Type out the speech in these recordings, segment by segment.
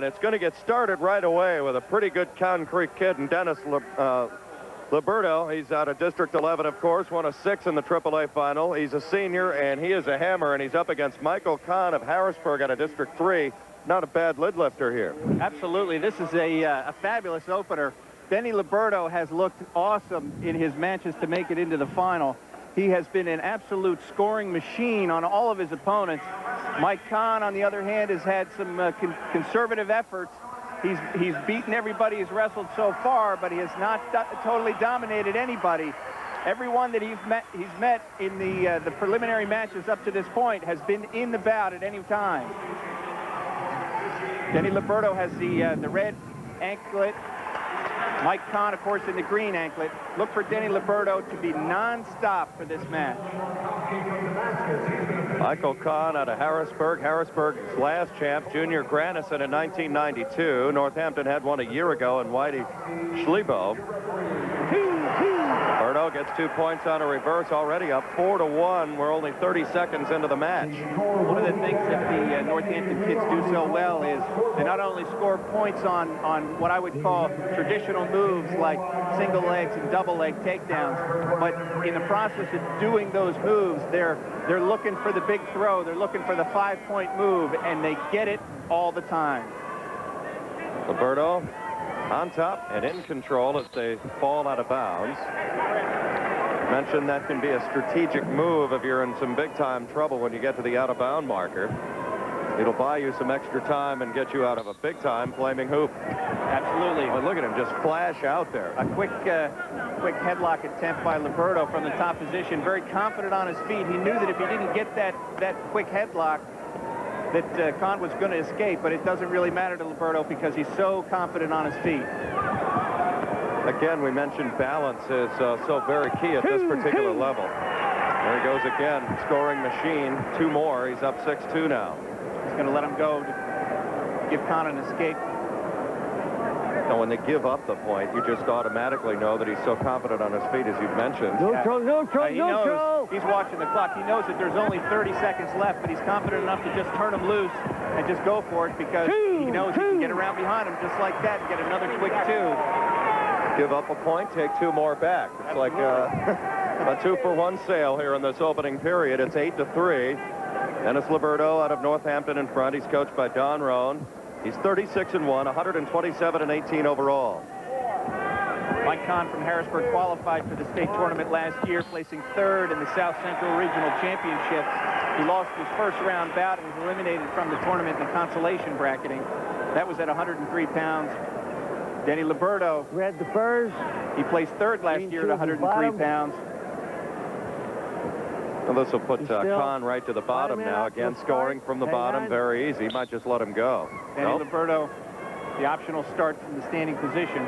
it's going to get started right away with a pretty good concrete kid in Dennis Liberto. He's out of District 11, of course, one of 6 in the AAA final. He's a senior, and he is a hammer, and he's up against Michael Kahn of Harrisburg out of District 3. Not a bad lid lifter here. Absolutely. This is a fabulous opener. Denny Liberto has looked awesome in his matches to make it into the final. He has been an absolute scoring machine on all of his opponents. Mike Kahn, on the other hand, has had some conservative efforts. He's beaten everybody he's wrestled so far, but he has not totally dominated anybody. Everyone that he's met in the preliminary matches up to this point has been in the bout at any time. Denny Liberto has the red anklet. Mike Kahn, of course, in the green anklet. Look for Denny Liberto to be non-stop for this match. Michael Kahn out of Harrisburg. Harrisburg's last champ, Junior Granison, in 1992. Northampton had one a year ago in Whitey Schlebo. Liberto gets 2 points on a reverse, already up 4-1. We're only 30 seconds into the match. One of the things that the Northampton kids do so well is they not only score points on what I would call traditional moves like single legs and double leg takedowns, but in the process of doing those moves, they're looking for the big throw, they're looking for the 5-point move, and they get it all the time. Liberto on top and in control as they fall out of bounds. Mentioned that can be a strategic move if you're in some big-time trouble when you get to the out-of-bound marker. It'll buy you some extra time and get you out of a big-time flaming hoop. Absolutely. Well, look at him just flash out there. A quick headlock attempt by Liberto from the top position. Very confident on his feet. He knew that if he didn't get that quick headlock, that Kahn was going to escape, but it doesn't really matter to Liberto because he's so confident on his feet. Again, we mentioned balance is so very key at this particular level. There he goes again, scoring machine. 2 more. He's up 6-2 now. He's going to let him go to give Kahn an escape. Now, when they give up the point, you just automatically know that he's so confident on his feet, as you've mentioned. He's watching the clock. He knows that there's only 30 seconds left, but he's confident enough to just turn him loose and just go for it because he knows he can get around behind him just like that and get another quick 2. Give up a point, take 2 more back. It's like a 2-for-1 sale here in this opening period. It's 8-3. Dennis Liberto out of Northampton in front. He's coached by Don Rohn. He's 36-1, 127-18 overall. Mike Kahn from Harrisburg qualified for the state tournament last year, placing 3rd in the South Central Regional Championship. He lost his first round bout and was eliminated from the tournament in the consolation bracketing. That was at 103 pounds. Denny Liberto, red the furs. He placed 3rd last year at 103 pounds. Well, this will put Kahn right to the bottom now. Again, scoring from the bottom, very easy. Might just let him go. Denny Liberto, the optional start from the standing position.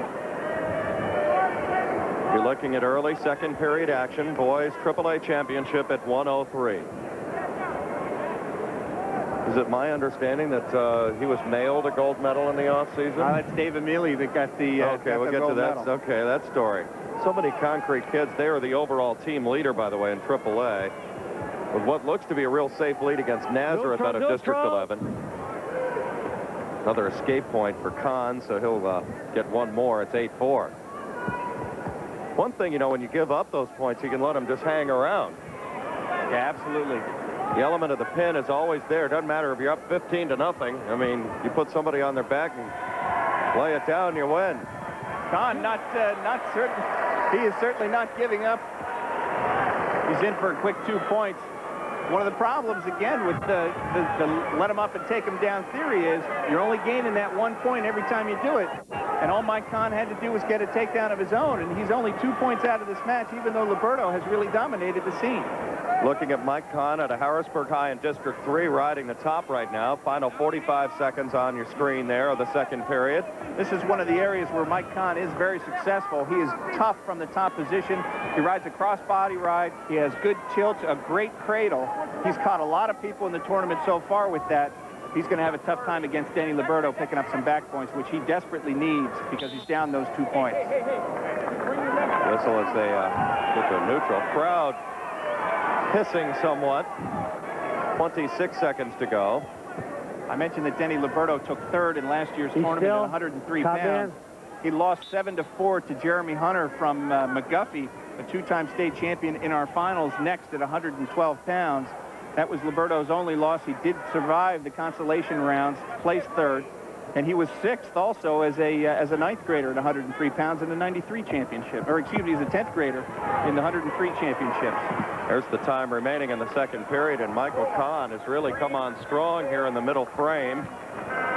You're looking at early second period action. Boys AAA championship at 103. Is it my understanding that he was mailed a gold medal in the offseason? That's Dave Amelie that got the okay, we'll get to that. Medal. Okay, that story. So many concrete kids. They are the overall team leader, by the way, in AAA. With what looks to be a real safe lead against Nazareth out of District 11. Another escape point for Kahn, so he'll get 1 more. It's 8-4. One thing, you know, when you give up those points, you can let them just hang around. Yeah, absolutely. The element of the pin is always there. It doesn't matter if you're up 15-0. I mean, you put somebody on their back and lay it down, you win. Kahn, not certain. He is certainly not giving up. He's in for a quick 2 points. One of the problems, again, with the let him up and take him down theory is you're only gaining that 1 point every time you do it. And all Mike Kahn had to do was get a takedown of his own, and he's only 2 points out of this match, even though Liberto has really dominated the scene. Looking at Mike Kahn at a Harrisburg High in District 3, riding the top right now. Final 45 seconds on your screen there of the second period. This is one of the areas where Mike Kahn is very successful. He is tough from the top position. He rides a crossbody ride. He has good tilt, a great cradle. He's caught a lot of people in the tournament so far with that. He's going to have a tough time against Denny Liberto picking up some back points, which he desperately needs because he's down those 2 points. Whistle as they get to a neutral. Crowd hissing somewhat. 26 seconds to go. I mentioned that Denny Liberto took third in last year's tournament at 103 pounds. He lost 7-4 to Jeremy Hunter from McGuffey, a two-time state champion in our finals, next at 112 pounds. That was Liberto's only loss. He did survive the consolation rounds, placed third, and he was sixth also as a ninth grader at 103 pounds in the 93 championship, or excuse me, as a 10th grader in the 103 championships. There's the time remaining in the second period, and Michael Kahn has really come on strong here in the middle frame.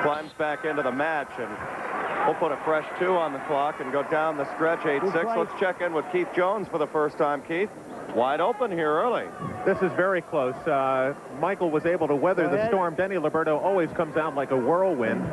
Climbs back into the match, and we'll put a fresh 2 on the clock and go down the stretch, 8-6. Let's check in with Keith Jones for the first time. Keith, wide open here early. This is very close. Michael was able to weather the storm. Denny Liberto always comes out like a whirlwind.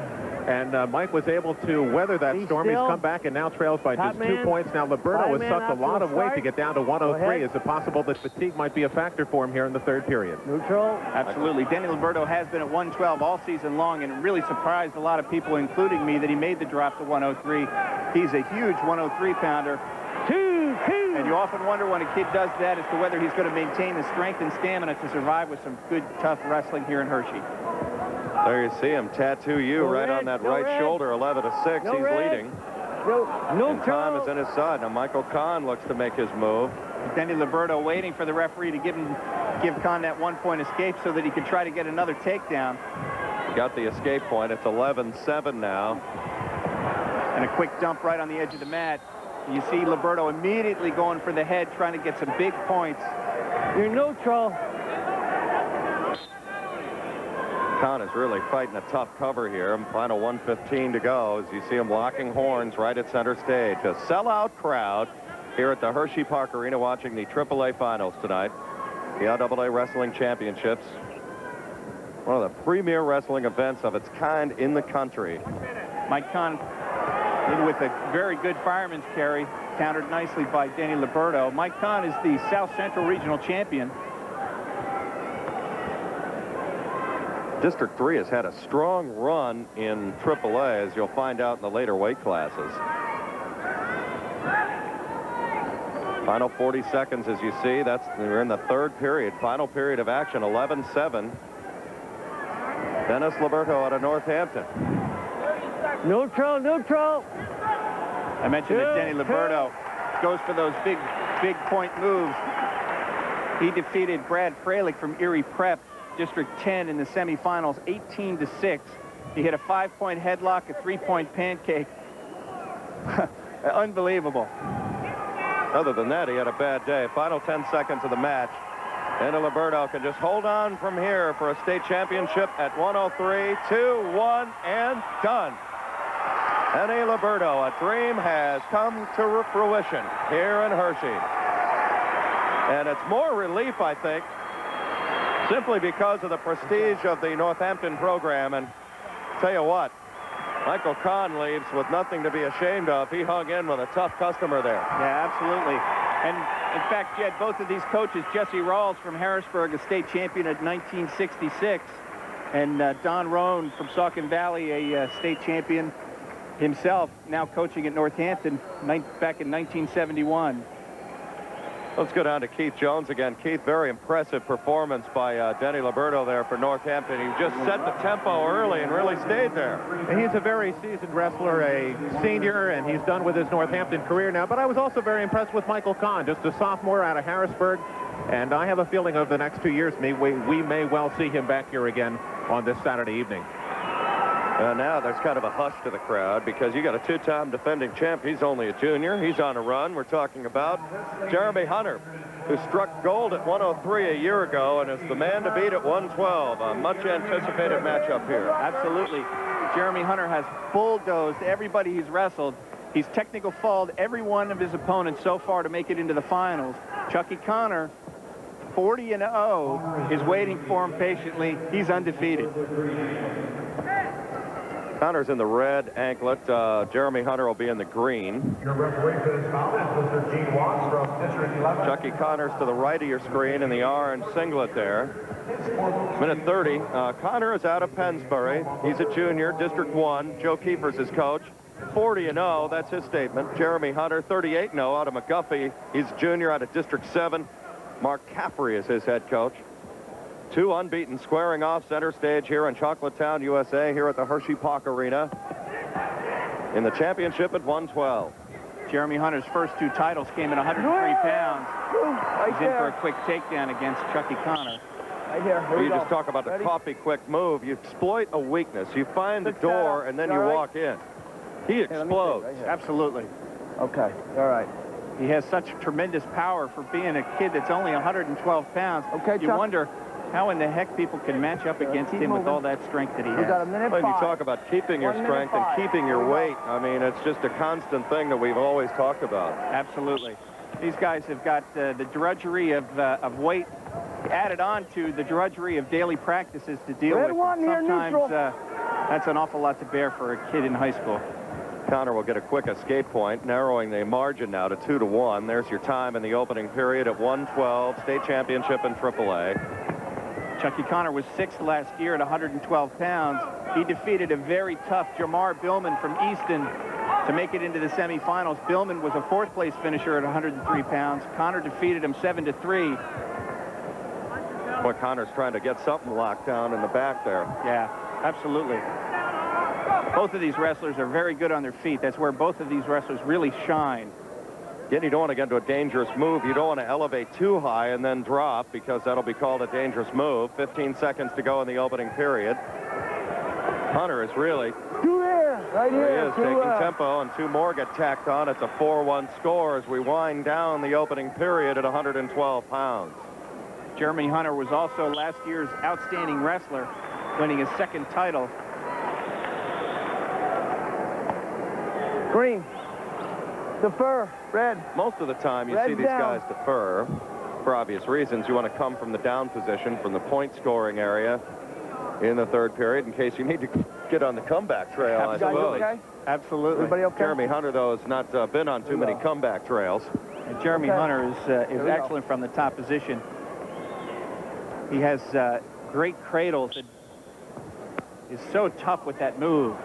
And Mike was able to weather that storm. He's come back and now trails by just 2 points. Now Liberto has sucked a lot of weight to get down to 103. Is it possible that fatigue might be a factor for him here in the third period? Neutral. Absolutely. Denny Liberto has been at 112 all season long, and it really surprised a lot of people, including me, that he made the drop to 103. He's a huge 103-pounder. And you often wonder when a kid does that as to whether he's going to maintain the strength and stamina to survive with some good, tough wrestling here in Hershey. There you see him, tattoo you right on that right shoulder, 11-6. He's leading. And time is in his side. Now Michael Kahn looks to make his move. Denny Liberto waiting for the referee to give Kahn that 1-point escape so that he can try to get another takedown. Got the escape point. It's 11-7 now. And a quick dump right on the edge of the mat. You see Liberto immediately going for the head, trying to get some big points. You're neutral. Kahn is really fighting a tough cover here. Final 1:15 to go as you see him locking horns right at center stage. A sellout crowd here at the Hershey Park Arena watching the AAA finals tonight. The PIAA Wrestling Championships. One of the premier wrestling events of its kind in the country. Mike Kahn in with a very good fireman's carry, countered nicely by Denny Liberto. Mike Kahn is the South Central Regional Champion. District 3 has had a strong run in AAA, as you'll find out in the later weight classes. Final 40 seconds, as you see. We're in the third period. Final period of action, 11-7. Dennis Liberto out of Northampton. Neutral, neutral. I mentioned that Denny Liberto goes for those big point moves. He defeated Brad Freilich from Erie Prep, District 10 in the semifinals, 18-6. He hit a 5-point headlock, a 3-point pancake. Unbelievable. Other than that, he had a bad day. Final 10 seconds of the match. Denny Liberto can just hold on from here for a state championship at 103, 2-1, and done. Denny Liberto, a dream has come to fruition here in Hershey. And it's more relief, I think, simply because of the prestige of the Northampton program. And tell you what, Michael Kahn leaves with nothing to be ashamed of. He hung in with a tough customer there. Yeah, absolutely. And in fact, you had both of these coaches, Jesse Rawls from Harrisburg, a state champion at 1966, and Don Rohn from Saucon Valley, a state champion himself, now coaching at Northampton back in 1971. Let's go down to Keith Jones again. Keith, very impressive performance by Denny Liberto there for Northampton. He just set the tempo early and really stayed there. And he's a very seasoned wrestler, a senior, and he's done with his Northampton career now. But I was also very impressed with Michael Kahn, just a sophomore out of Harrisburg. And I have a feeling over the next 2 years, we may well see him back here again on this Saturday evening. Now there's kind of a hush to the crowd because you got a two-time defending champ. He's only a junior. He's on a run. We're talking about Jeremy Hunter, who struck gold at 103 a year ago and is the man to beat at 112. A much-anticipated matchup here. Absolutely. Jeremy Hunter has bulldozed everybody he's wrestled. He's technical fauled every one of his opponents so far to make it into the finals. Chucky Connor, 40-0, is waiting for him patiently. He's undefeated. Connor's in the red anklet. Jeremy Hunter will be in the green. Your referee for this bout is Mr. Gene Watts from District 11. Chucky Connors to the right of your screen in the orange singlet there. Minute 30. Connor is out of Pennsbury. He's a junior, District 1. Joe Kiefer's his coach. 40-0, that's his statement. Jeremy Hunter, 38-0 out of McGuffey. He's a junior out of District 7. Mark Caffrey is his head coach. Two unbeaten squaring off center stage here in Chocolatetown, USA, here at the Hershey Park Arena in the championship at 112. Jeremy Hunter's first two titles came at 103 pounds. He's in for a quick takedown against Chucky Connor. Right here. Here Well, we you go. just talk about the Ready? coffee quick move. You exploit a weakness. You find the Pick that door, up. and then You you all right? walk in. He Here, let me see. explodes. Right here. Absolutely. Okay. All right. He has such tremendous power for being a kid that's only 112 pounds. Okay, you Chuck. wonder how in the heck people can match up against keep him with moving. all that strength that he We got a has. minute When you 5. talk about keeping your 1 minute strength and 5. keeping your weight, I mean, it's just a constant thing that we've always talked about. Absolutely. These guys have got the drudgery of weight added on to the drudgery of daily practices to deal Red with. one here, Sometimes neutral. that's an awful lot to bear for a kid in high school. Connor will get a quick escape point, narrowing the margin now to 2-1. There's your time in the opening period at 112, state championship in AAA. Chucky Connor was 6th last year at 112 pounds. He defeated a very tough Jamar Billman from Easton to make it into the semifinals. Billman was a 4th place finisher at 103 pounds. Connor defeated him 7-3. Boy, Connor's trying to get something locked down in the back there. Yeah, absolutely. Both of these wrestlers are very good on their feet. That's where both of these wrestlers really shine. Again, you don't want to get into a dangerous move. You don't want to elevate too high and then drop, because that'll be called a dangerous move. 15 seconds to go in the opening period. Hunter is really, Two there. Right there here. he is, Two, taking tempo, and two more get tacked on. It's a 4-1 score as we wind down the opening period at 112 pounds. Jeremy Hunter was also last year's outstanding wrestler, winning his 2nd title. Green. Defer. Red. Most of the time you Red see these down. guys defer for obvious reasons. You want to come from the down position, from the point scoring area in the 3rd period in case you need to get on the comeback trail, I You guys suppose. okay? Absolutely. Everybody okay? Jeremy Hunter, though, has not been on too many comeback trails. And Jeremy Okay. Hunter is we go. excellent from the top position. He has great cradles and is so tough with that move.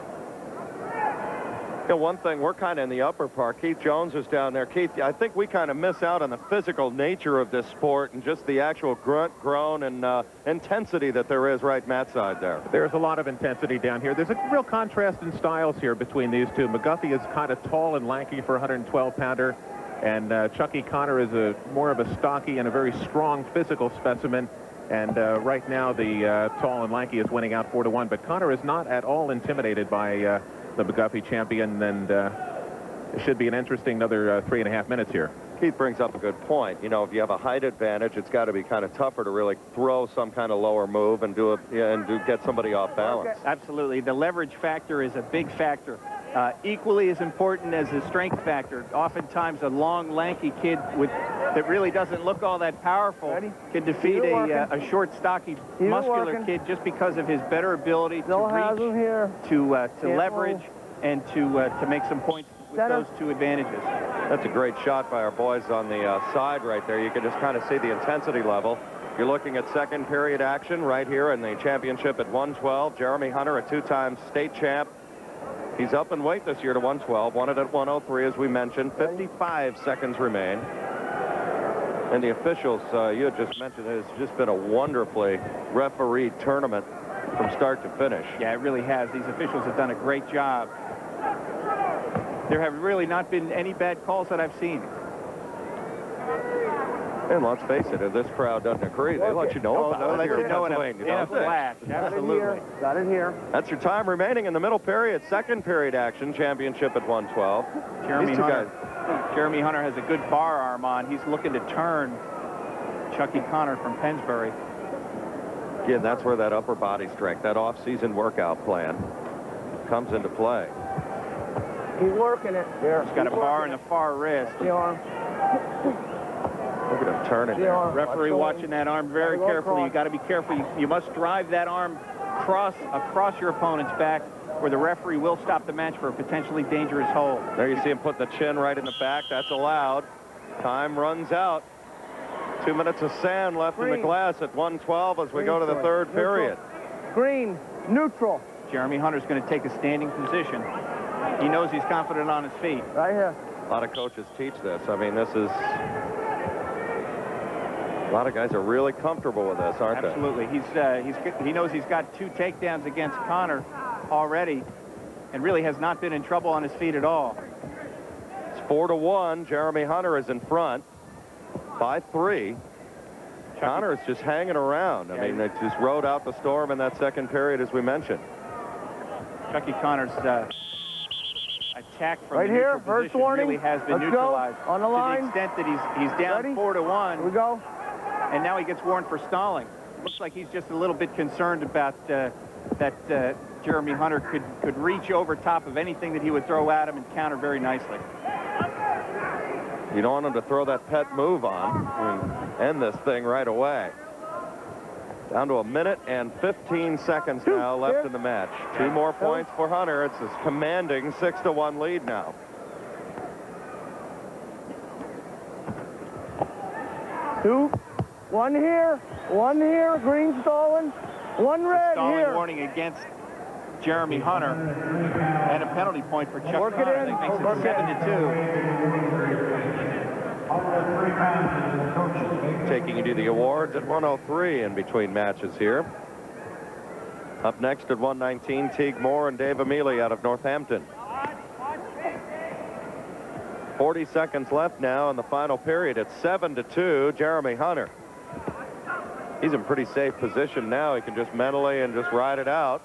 You know, one thing, we're kind of in the upper part. Keith Jones is down there. Keith, I think we kind of miss out on the physical nature of this sport and just the actual grunt, groan, and intensity that there is right Matt's side there. There's a lot of intensity down here. There's a real contrast in styles here between these two. McGuffey is kind of tall and lanky for a 112-pounder, and Chucky Connor is more of a stocky and a very strong physical specimen. And right now, the tall and lanky is winning out 4-1. But Connor is not at all intimidated by the McGuffey champion, and it should be an interesting another 3.5 minutes here. Keith brings up a good point. You know, if you have a height advantage, it's got to be kind of tougher to really throw some kind of lower move and get somebody off balance. Absolutely. The leverage factor is a big factor. Equally as important as the strength factor. Oftentimes a long, lanky kid that really doesn't look all that powerful can defeat a short, stocky, muscular kid just because of his better ability to reach, here. to leverage, and to make some points with those two advantages. That's a great shot by our boys on the side right there. You can just kind of see the intensity level. You're looking at 2nd period action right here in the championship at 112. Jeremy Hunter, a 2-time state champ. He's up in weight this year to 112, won it at 103, as we mentioned. 55 seconds remain. And the officials, you had just mentioned, it has just been a wonderfully refereed tournament from start to finish. Yeah, it really has. These officials have done a great job. There have really not been any bad calls that I've seen. And let's face it, if this crowd doesn't agree, they let you know about they'll it let here you in know in a Pennsylvania, don't they? flash. Absolutely. Got it here. That's your time remaining in the middle period. 2nd period action, championship at 112. Jeremy These two Hunter. guys, Jeremy Hunter has a good bar arm on. He's looking to turn Chucky Connor from Pennsbury. again, that's where that upper body strength, that off-season workout plan comes into play. He's working it. There. He's got a bar in the far wrist. The arm. Look at him turning The there. arm. Referee watching that arm very Gotta go carefully. You across. got to be careful. You must drive that arm across your opponent's back, where the referee will stop the match for a potentially dangerous hold. There you see him putting the chin right in the back. That's allowed. Time runs out. 2 minutes of sand left in the Green. glass at 112 as we go to the 3rd period. Green. Neutral. Jeremy Hunter's going to take a standing position. He knows he's confident on his feet. Right here. A lot of coaches teach this. I mean, this is A lot of guys are really comfortable with this, aren't Absolutely. He knows he's got 2 takedowns against Connor already, and really has not been in trouble on his feet at all. It's 4-1. Jeremy Hunter is in front by 3. Connor is just hanging around. I mean, they just rode out the storm in that second period, as we mentioned. Chucky Connor's attack from right the here, neutral first position warning. really has been Let's neutralized. go. On the line. To the extent that he's down Ready? 4-1. Here we go. And now he gets warned for stalling. Looks like he's just a little bit concerned about that Jeremy Hunter could reach over top of anything that he would throw at him and counter very nicely. You don't want him to throw that pet move on and end this thing right away. Down to 1 minute and 15 seconds now left in the match. 2 more points for Hunter. It's a commanding 6-1 lead now. Two. 1 here. 1 here. Green stalling. 1 red Stalling here. warning against Jeremy Hunter, and a penalty point for Chuck Work it Connor. in. That makes it Work it. 7-2. Taking you to the awards at 103 in between matches here. Up next at 119, Teague Moore and Dave Amelie out of Northampton. 40 seconds left now in the final period. It's 7-2, Jeremy Hunter. He's in pretty safe position now. He can just mentally and just ride it out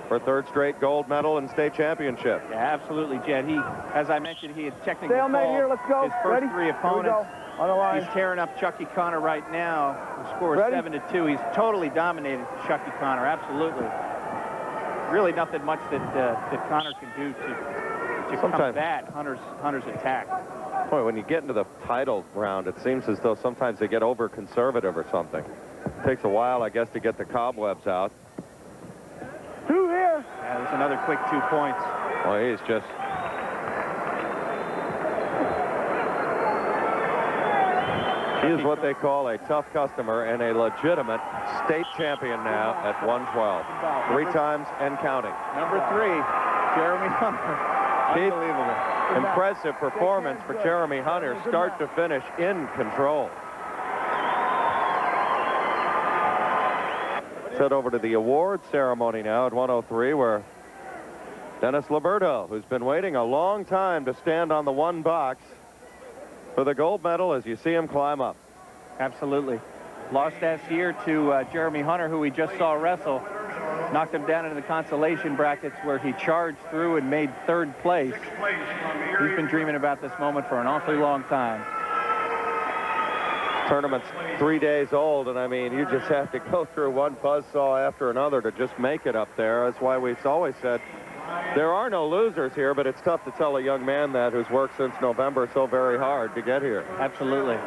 for 3rd straight gold medal and state championship. Yeah, absolutely, Jed. As I mentioned, he had technically Stalemate here. Let's go. his first Ready? 3 Here we opponents. go. On the line. He's tearing up Chucky Connor right now. The score is Ready? 7-2. He's totally dominated Chucky Connor. Absolutely. Really nothing much that Connor can do to combat Hunter's attack. Boy, when you get into the title round, it seems as though sometimes they get over conservative or something. It takes a while, I guess, to get the cobwebs out. 2 here. Yeah, there's another quick 2 points. Well, he's just... He is what they call a tough customer and a legitimate state champion now at 112. 3 times and counting. Number 3, Jeremy Hunter. Unbelievable. Impressive performance for Jeremy Hunter, start to finish in control. Let's head over to the awards ceremony now at 103, where Dennis Liberto, who's been waiting a long time to stand on the 1 box for the gold medal, as you see him climb up. Absolutely. Lost last year to Jeremy Hunter, who we just saw wrestle. Knocked him down into the consolation brackets, where he charged through and made 3rd place. He's been dreaming about this moment for an awfully long time. Tournament's 3 days old, and I mean, you just have to go through one buzzsaw after another to just make it up there. That's why we've always said there are no losers here, but it's tough to tell a young man that who's worked since November so very hard to get here. Absolutely.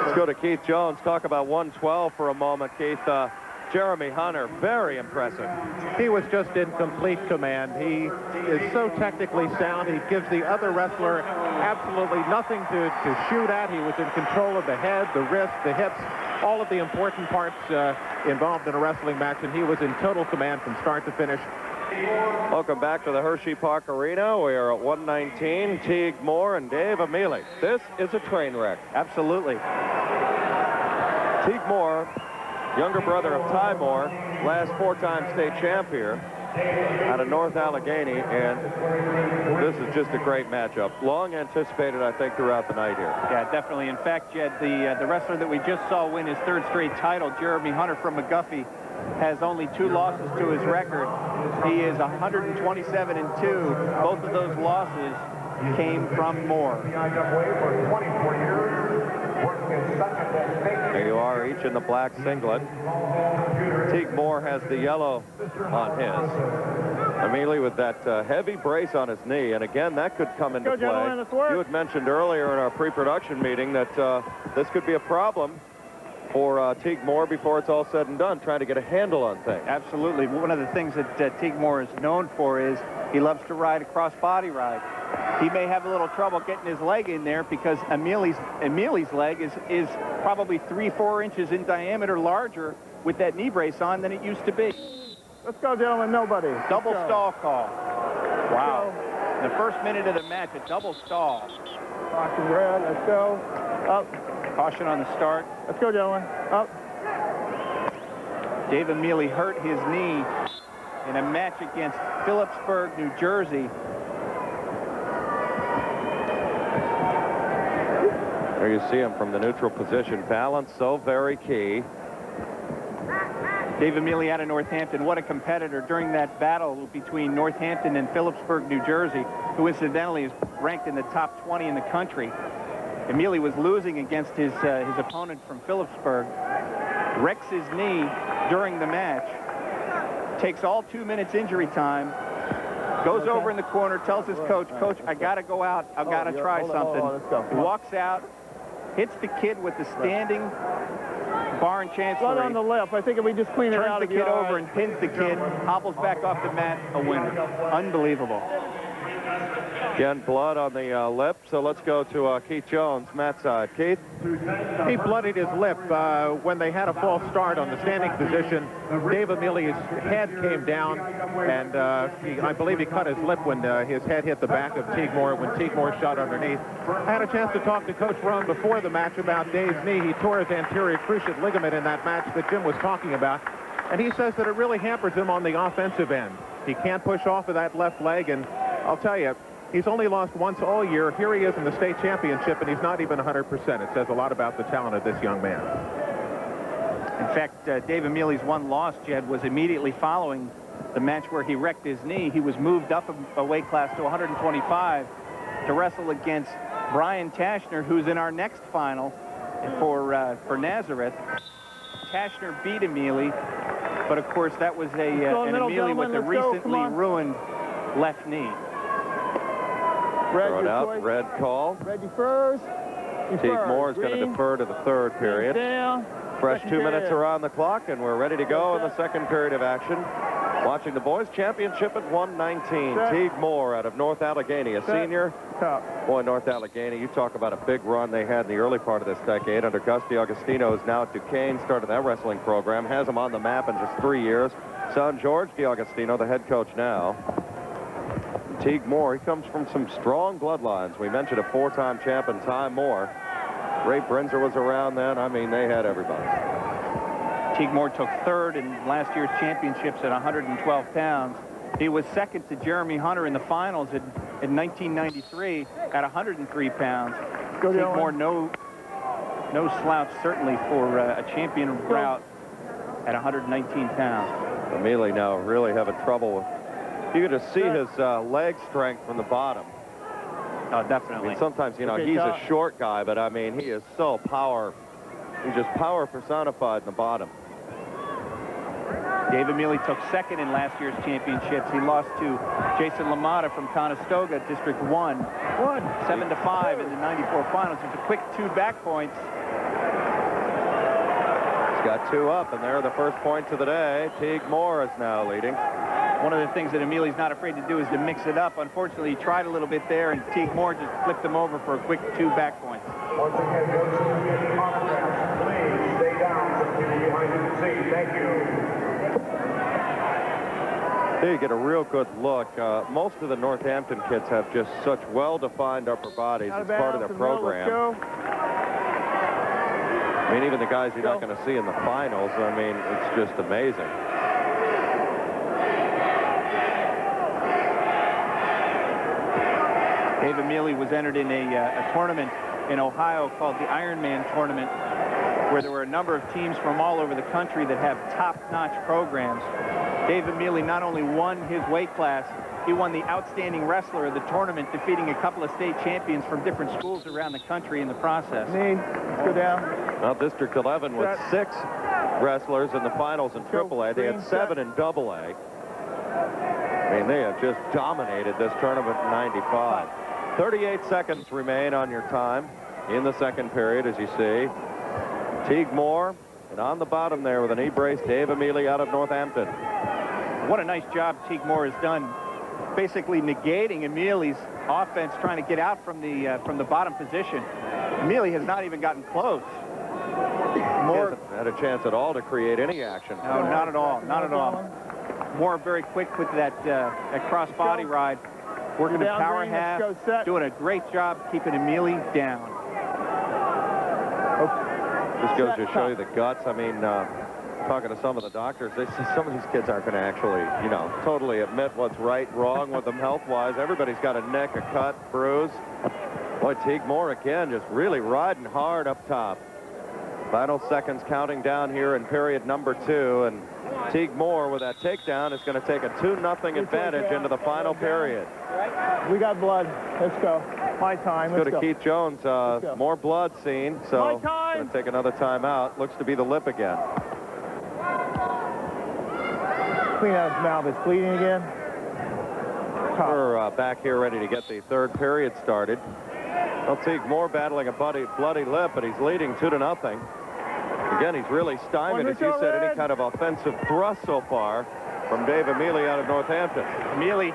Let's go to Keith Jones. Talk about 112 for a moment, Keith. Jeremy Hunter, very impressive. He was just in complete command. He is so technically sound. He gives the other wrestler absolutely nothing to shoot at. He was in control of the head, the wrist, the hips, all of the important parts involved in a wrestling match, and he was in total command from start to finish. Welcome back to the Hershey Park Arena. We are at 119, Teague Moore and Dave Amelie. This is a train wreck. Absolutely. Teague Moore, younger brother of Ty Moore, last 4-time state champ here out of North Allegheny, and this is just a great matchup. Long anticipated, I think, throughout the night here. Yeah, definitely. In fact, Jed, the wrestler that we just saw win his 3rd straight title, Jeremy Hunter from McGuffey, has only 2 losses to his record. He is 127-2. Both of those losses came from Moore. There you are, each in the black singlet. Teague Moore has the yellow on his. Amelie with that heavy brace on his knee, and again, that could come into play. You had mentioned earlier in our pre-production meeting that this could be a problem for Teague Moore before it's all said and done, trying to get a handle on things. Absolutely. One of the things that Teague Moore is known for is he loves to ride a cross-body ride. He may have a little trouble getting his leg in there because Amelie's leg is probably 3-4 inches in diameter larger with that knee brace on than it used to be. Let's go, gentlemen. Nobody. Double stall call. Wow. The first minute of the match, a double stall. Caution, red. Let's go. Up. Caution on the start. Let's go, gentlemen. Up. Dave Emili hurt his knee in a match against Phillipsburg, New Jersey. There you see him from the neutral position. Balance so very key. Dave Emili out of Northampton. What a competitor during that battle between Northampton and Phillipsburg, New Jersey, who incidentally is ranked in the top 20 in the country. Emili was losing against his opponent from Phillipsburg. Wrecks his knee during the match. Takes all 2 minutes injury time. Goes over in the corner, tells his coach, Coach, I got to go out. I've got to try something. He walks out, hits the kid with the standing bar and chancellery. Blood on the left. I think if we just clean it out, turns the kid over and pins the kid, hobbles back off the mat, a winner. Unbelievable. Again, blood on the lip. So let's go to Keith Jones, Matt side. Keith? He bloodied his lip when they had a false start on the standing position. Dave Emili's head came down, and I believe he cut his lip when his head hit the back of Teague Moore when Teague Moore shot underneath. I had a chance to talk to Coach Roan before the match about Dave's knee. He tore his anterior cruciate ligament in that match that Jim was talking about, and he says that it really hampers him on the offensive end. He can't push off of that left leg, and I'll tell you, he's only lost once all year. Here he is in the state championship, and he's not even 100%. It says a lot about the talent of this young man. In fact, Dave Emili's one loss, Jed, was immediately following the match where he wrecked his knee. He was moved up a weight class to 125 to wrestle against Brian Tashner, who's in our next final for Nazareth. Tashner beat Emili, but of course that was an Emili with a recently ruined left knee. Red, Throw it out. Red call. Red defers. Teague Moore is going to defer to the third period. Down. Fresh 2 Second minutes period. are on the clock, and we're ready to go in the second period of action. Watching the boys' championship at 119. Set. Teague Moore out of North Allegheny, a Set. senior. Top. Boy, North Allegheny, you talk about a big run they had in the early part of this decade under Gus DiAugustino, is now at Duquesne, started that wrestling program, has them on the map in just 3 years. Son George DiAugustino, the head coach now. Teague Moore, he comes from some strong bloodlines. We mentioned a four-time champion, Ty Moore. Ray Brinzer was around then. I mean, they had everybody. Teague Moore took third in last year's championships at 112 pounds. He was second to Jeremy Hunter in the finals in 1993 at 103 pounds. Teague Moore, no slouch, certainly, for a champion route at 119 pounds. Emili now really having trouble with. You can just see his leg strength from the bottom. Oh, definitely. I mean, sometimes, you know, he's a short guy, but I mean, he is so power. He's just power personified in the bottom. Dave Emili took second in last year's championships. He lost to Jason LaMotta from Conestoga, District 1. 7-5 in the 94 finals. It's a quick 2 back points. He's got 2 up, and there are the first points of the day. Teague Moore is now leading. One of the things that Emili's not afraid to do is to mix it up. Unfortunately, he tried a little bit there, and Teague Moore just flipped him over for a quick 2 back points. Once again, those who are getting autographs, please stay down. Some people behind you can see. Thank you. There you get a real good look. Most of the Northampton kids have just such well-defined upper bodies. It's part of their program. I mean, even the guys you're not going to see in the finals, I mean, it's just amazing. Dave Emili was entered in a tournament in Ohio called the Ironman Tournament, where there were a number of teams from all over the country that have top-notch programs. Dave Emili not only won his weight class, he won the Outstanding Wrestler of the tournament, defeating a couple of state champions from different schools around the country in the process. Let's go down. Well, District 11 with 6 wrestlers in the finals in AAA. They had 7 in AA. I mean, they have just dominated this tournament in 95. 38 seconds remain on your time in the second period, as you see. Teague Moore, and on the bottom there with a knee brace, Dave Emili out of Northampton. What a nice job Teague Moore has done, basically negating Emili's offense, trying to get out from the bottom position. Emili has not even gotten close. Moore hasn't had a chance at all to create any action. No, not at all, not at all. Moore very quick with that cross body ride. working the Down, power Green, let's half, go, set. doing a great job keeping Emili down. This goes to show you the guts. I mean, talking to some of the doctors, they say some of these kids aren't going to actually, you know, totally admit what's right, wrong with them health-wise. Everybody's got a neck, a cut, bruise. Boy, Teague Moore again, just really riding hard up top. Final seconds counting down here in period number 2, and Teague Moore with that takedown is going to take a 2-0 advantage into the final period. We got blood. Let's go. My time. Let's Let's go to Keith Jones. More blood seen, so going to take another timeout. Looks to be the lip again. Clean out his mouth. It's bleeding again. We're back here ready to get the third period started. Well, Teague Moore battling a bloody lip, but he's leading 2-0. Again, he's really stymied, as you said, any kind of offensive thrust so far from Dave Emili out of Northampton. Emili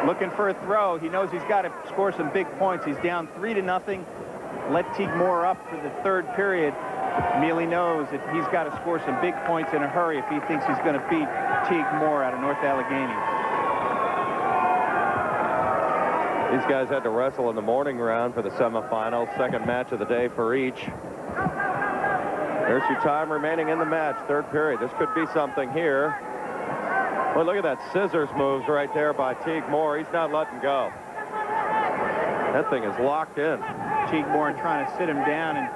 looking for a throw. He knows he's got to score some big points. He's down 3-0. Let Teague Moore up for the third period. Emili knows that he's got to score some big points in a hurry if he thinks he's going to beat Teague Moore out of North Allegheny. These guys had to wrestle in the morning round for the semifinals. Second match of the day for each. There's your time remaining in the match. Third period. This could be something here. Well, look at that scissors moves right there by Teague Moore. He's not letting go. That thing is locked in. Teague Moore trying to sit him down and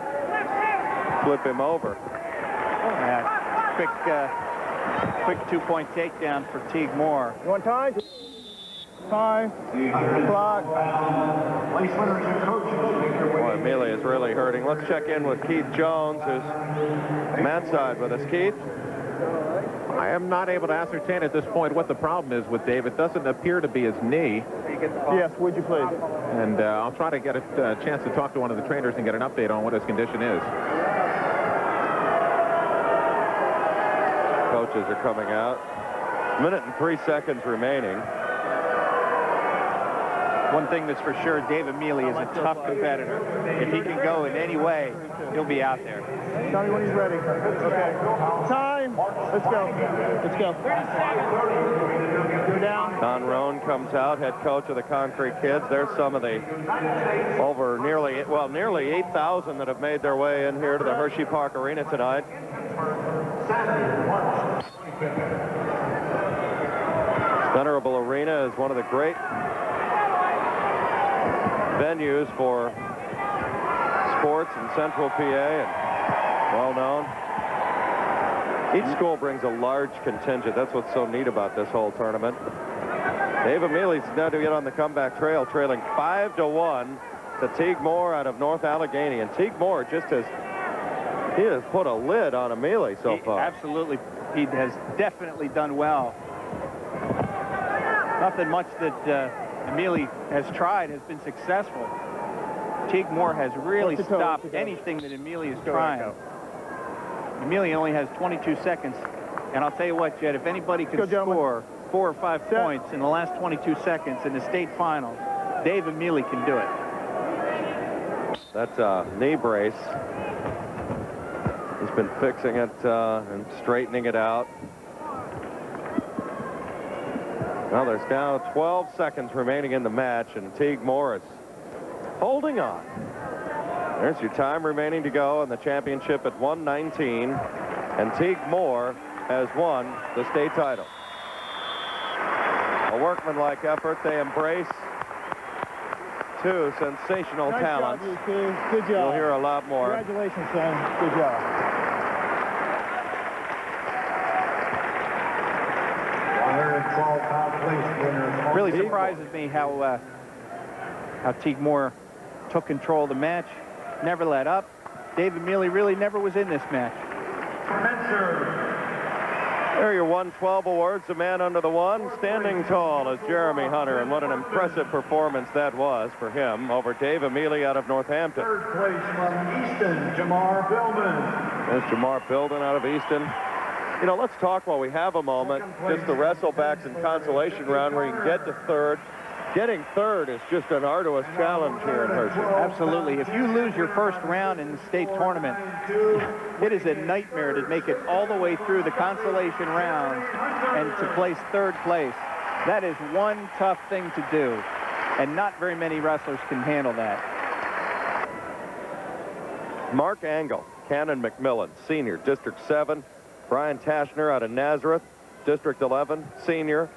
flip him over. Quick 2-point takedown for Teague Moore. You want time? Time. Clock. Boy, Emili is really hurting. Let's check in with Keith Jones, who's Matt's side with us. Keith? I am not able to ascertain at this point what the problem is with Dave. It doesn't appear to be his knee. Yes, would you please? And I'll try to get a chance to talk to one of the trainers and get an update on what his condition is. Coaches are coming out. 1 minute and 3 seconds remaining. One thing that's for sure, Dave Emili is a tough competitor. If he can go in any way, he'll be out there. Tell me when he's ready. Okay. Time. Let's go. Let's go. Go down. Don Roan comes out, head coach of the Concrete Kids. There's some of the over nearly 8,000 that have made their way in here to the Hershey Park Arena tonight. Venerable Arena is one of the great venues for sports in Central PA and well known. Each school brings a large contingent. That's what's so neat about this whole tournament. Dave Emili's now to get on the comeback trail, trailing 5-1 to Teague Moore out of North Allegheny. And Teague Moore just has put a lid on Emili so far. Absolutely. He has definitely done well. Nothing much that Emili has tried has been successful. Teague Moore has really stopped anything that Emili is trying. Emili only has 22 seconds. And I'll tell you what, Jed, if anybody can score 4 or 5 points in the last 22 seconds in the state finals, Dave Emili can do it. That's a knee brace. He's been fixing it and straightening it out. Well, there's now 12 seconds remaining in the match, and Teague Moore is holding on. There's your time remaining to go in the championship at 1:19, and Teague Moore has won the state title. A workmanlike effort. They embrace two sensational talents. Job, good job. You'll hear a lot more. Congratulations, son. Good job. Really surprises me how Teague Moore took control of the match, never let up. Dave Emili really never was in this match. There are your 112 awards. The man under the one, standing tall, is Jeremy Hunter, and what an impressive performance that was for him over Dave Emili out of Northampton. Third place from Easton, Jamar Billman. There's Jamar Billman out of Easton. You know, let's talk while we have a moment. Just the wrestlebacks and consolation round where you can get to third. Getting third is just an arduous challenge here in Hershey. Absolutely. If you lose your first round in the state tournament, it is a nightmare to make it all the way through the consolation round and to place third place. That is one tough thing to do, and not very many wrestlers can handle that. Mark Angle, Cannon McMillan, senior, District 7. Brian Tashner out of Nazareth, District 11, senior.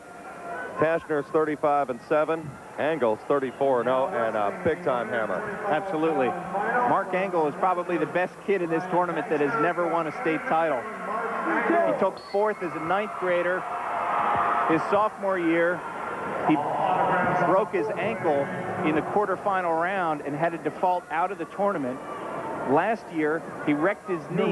Tashner's 35-7. Angle's 34-0, and a big-time hammer. Absolutely. Mark Angle is probably the best kid in this tournament that has never won a state title. He took 4th as a 9th grader. His sophomore year, he broke his ankle in the quarterfinal round and had to default out of the tournament. Last year, he wrecked his knee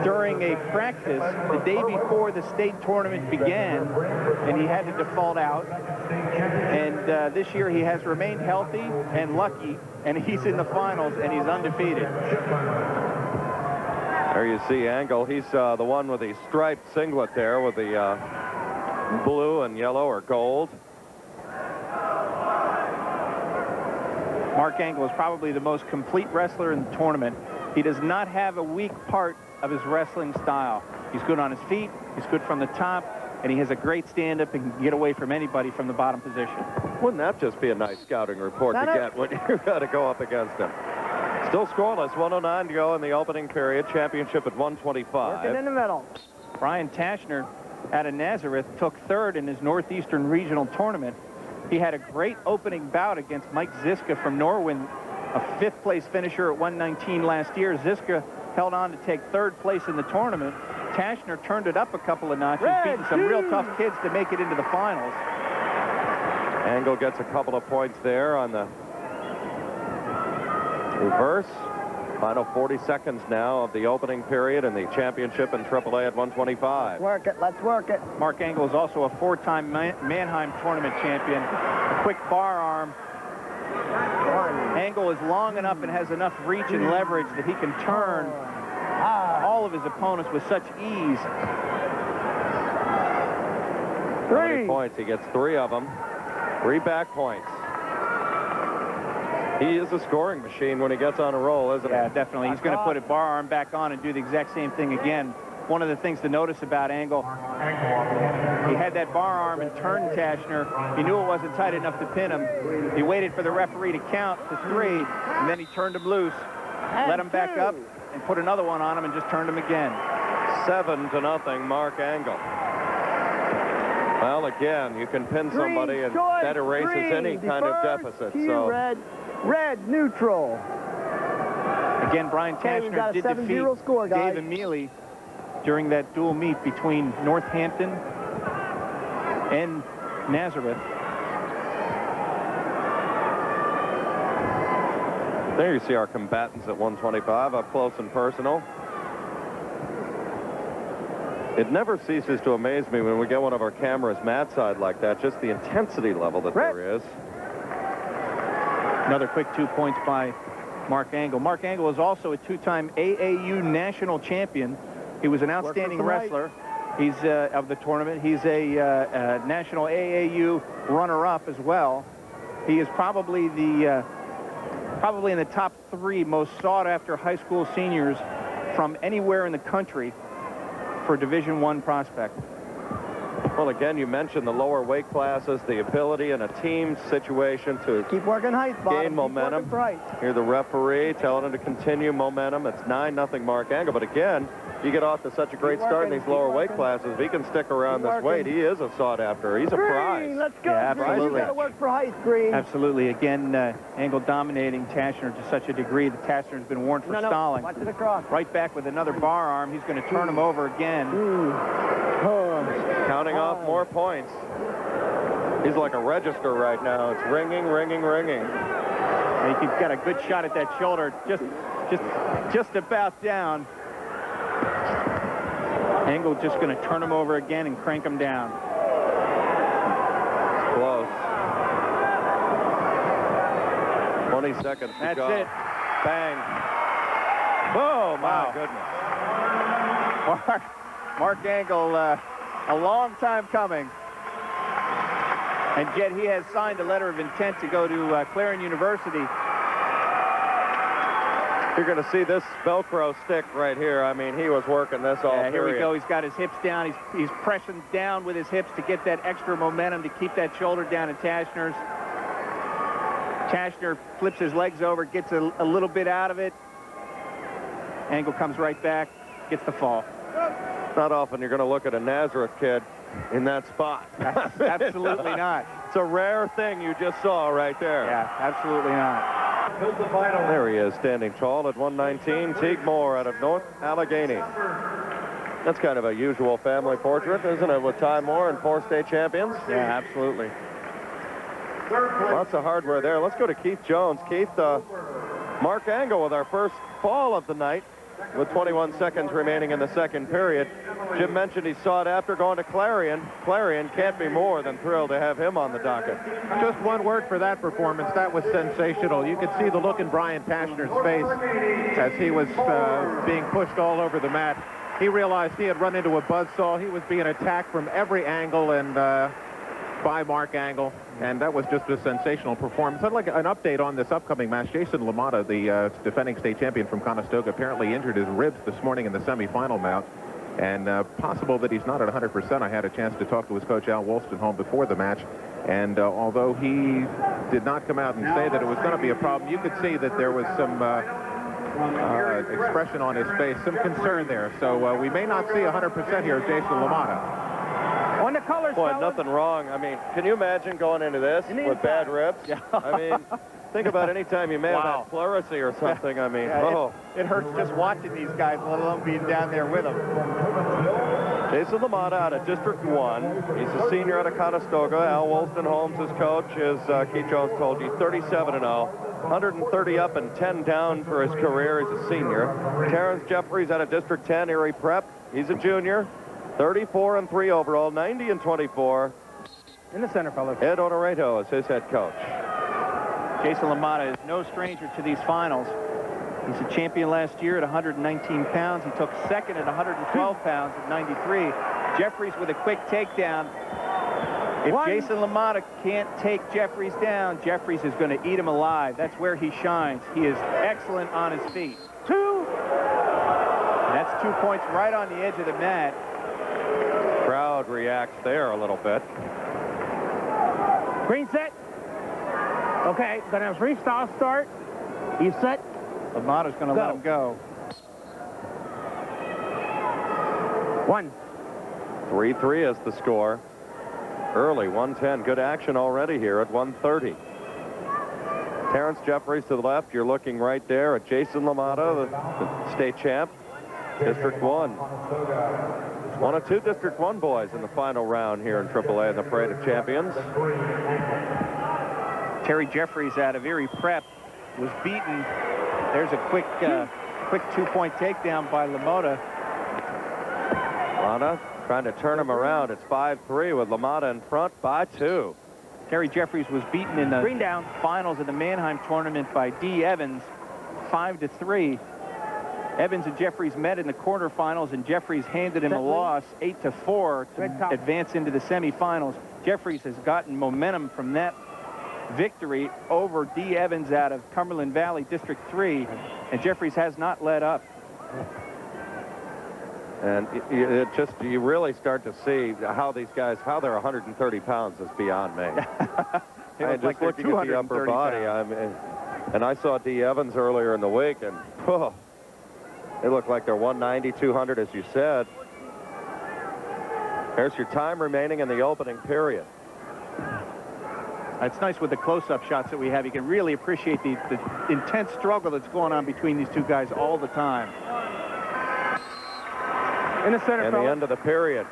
during a practice the day before the state tournament began, and he had to default out. And this year, he has remained healthy and lucky, and he's in the finals, and he's undefeated. There you see Angle. He's the one with the striped singlet there with the blue and yellow or gold. Mark Angle is probably the most complete wrestler in the tournament. He does not have a weak part of his wrestling style. He's good on his feet, he's good from the top, and he has a great stand-up and can get away from anybody from the bottom position. Wouldn't that just be a nice scouting report to get when you've got to go up against him? Still scoreless, 109 to go in the opening period. Championship at 125. Working in the middle. Brian Tashner out of Nazareth took 3rd in his Northeastern Regional Tournament. He had a great opening bout against Mike Ziska from Norwin, a 5th place finisher at 119 last year. Ziska held on to take 3rd place in the tournament. Tashner turned it up a couple of notches, beating some real tough kids to make it into the finals. Angle gets a couple of points there on the reverse. Final 40 seconds now of the opening period in the championship in AAA at 125. Work it. Let's work it. Mark Angle is also a 4-time Mannheim tournament champion. A quick bar arm. Angle is long enough and has enough reach and leverage that he can turn all of his opponents with such ease. 20 points. He gets 3 of them. 3 back points. He is a scoring machine when he gets on a roll, isn't he? Yeah, definitely. He's going to put a bar arm back on and do the exact same thing again. One of the things to notice about Angle, he had that bar arm and turned Tashner. He knew it wasn't tight enough to pin him. He waited for the referee to count to 3, and then he turned him loose, let him back up, and put another one on him and just turned him again. 7-0, Mark Angle. Well, again, you can pin somebody, and that erases any kind of deficit. So Red, neutral. Again, Brian Tashner did defeat Dave Emili during that dual meet between Northampton and Nazareth. There you see our combatants at 125 up close and personal. It never ceases to amaze me when we get one of our cameras mat side like that, just the intensity level that there is. Another quick 2 points by Mark Angle. Mark Angle is also a 2-time AAU national champion. He was an outstanding wrestler. He's of the tournament. He's a national AAU runner-up as well. He is probably the probably in the top 3 most sought-after high school seniors from anywhere in the country for Division I prospect. Well, again, you mentioned the lower weight classes, the ability in a team situation to keep working height, gain momentum. Hear the referee telling him to continue momentum. It's 9-0 Mark Angle. But again, you get off to such a great start in these lower weight classes. If he can stick around this weight, he is a sought after. He's a prize. Let's go. Yeah, absolutely. You got to work for height, Green. Absolutely. Again, Angle dominating Tashner to such a degree that Tashner's been warned for stalling. Watch it across. Right back with another bar arm. He's going to turn him over again. Counting off more points. He's like a register right now. It's ringing, ringing, ringing. He's got a good shot at that shoulder, just about down. Angle just going to turn him over again and crank him down. Close. 20 seconds to go. That's it. Bang. Oh, My goodness. Mark Angle, a long time coming. And yet he has signed a letter of intent to go to Clarion University. You're going to see this Velcro stick right here. I mean, he was working this all period. Here we go. He's got his hips down. He's pressing down with his hips to get that extra momentum to keep that shoulder down in Tashner's. Tashner flips his legs over, gets a little bit out of it. Angle comes right back, gets the fall. Not often you're going to look at a Nazareth kid in that spot. Absolutely not. It's a rare thing you just saw right there. Yeah, absolutely not. There he is, standing tall at 119. Teague Moore out of North Allegheny. That's kind of a usual family portrait, isn't it, with Ty Moore and 4 state champions? Yeah, absolutely. Lots of hardware there. Let's go to Keith Jones. Keith, Mark Angle with our first fall of the night with 21 seconds remaining in the second period. Jim mentioned he saw it after going to Clarion. Clarion can't be more than thrilled to have him on the docket. Just one word for that performance. That was sensational. You could see the look in Brian Tashner's face as he was being pushed all over the mat. He realized he had run into a buzzsaw. He was being attacked from every angle and by Mark Angle, and that was just a sensational performance. I'd like an update on this upcoming match. Jason LaMotta, the defending state champion from Conestoga, apparently injured his ribs this morning in the semifinal bout, and possible that he's not at 100%. I had a chance to talk to his coach, Al Wolstenholme, before the match, and although he did not come out and say that it was going to be a problem, you could see that there was some expression on his face, some concern there. So we may not see 100% here of Jason LaMotta. On the colors, Boy, nothing wrong. I mean, can you imagine going into this with bad ribs? Yeah. I mean, think about any time you may have had pleurisy or something. I mean, it hurts just watching these guys, let alone being down there with them. Jason LaMotta out of District 1. He's a senior out of Conestoga. Al Wolstenholme, his coach, as Keith Jones told you, 37-0. 130 up and 10 down for his career. He's a senior. Terrence Jeffries out of District 10, Erie Prep. He's a junior. 34-3 overall, 90-24. In the center, fellas. Ed Onoreto is his head coach. Jason LaMotta is no stranger to these finals. He's a champion last year at 119 pounds. He took second at 112 pounds at 93. Jeffries with a quick takedown. If Jason LaMotta can't take Jeffries down, Jeffries is going to eat him alive. That's where he shines. He is excellent on his feet. And that's 2 points right on the edge of the mat. Crowd reacts there a little bit. Green set. Okay, gonna have freestyle start. You set. LaMotta's going to let him go. 1. 3-3 is the score. Early, 110. Good action already here at 130. Terrence Jeffries to the left. You're looking right there at Jason LaMotta, the state champ, District 1. One of 2 District 1 boys in the final round here in AAA in the Parade of Champions. Terry Jeffries out of Erie Prep was beaten. There's a quick 2-point takedown by LaMotta. LaMotta trying to turn him around. It's 5-3 with LaMotta in front by 2. Terry Jeffries was beaten in the finals of the Mannheim tournament by D. Evans, 5-3. Evans and Jeffries met in the quarterfinals, and Jeffries handed him a loss, 8-4, to advance into the semifinals. Jeffries has gotten momentum from that victory over D. Evans out of Cumberland Valley, District 3, and Jeffries has not let up. And it just, you really start to see how these guys, how they're 130 pounds is beyond me. They look like they're looking at the upper body, and I saw D. Evans earlier in the week, and they look like they're 190, 200, as you said. There's your time remaining in the opening period. It's nice with the close-up shots that we have. You can really appreciate the intense struggle that's going on between these two guys all the time. In the center, And the end of the period.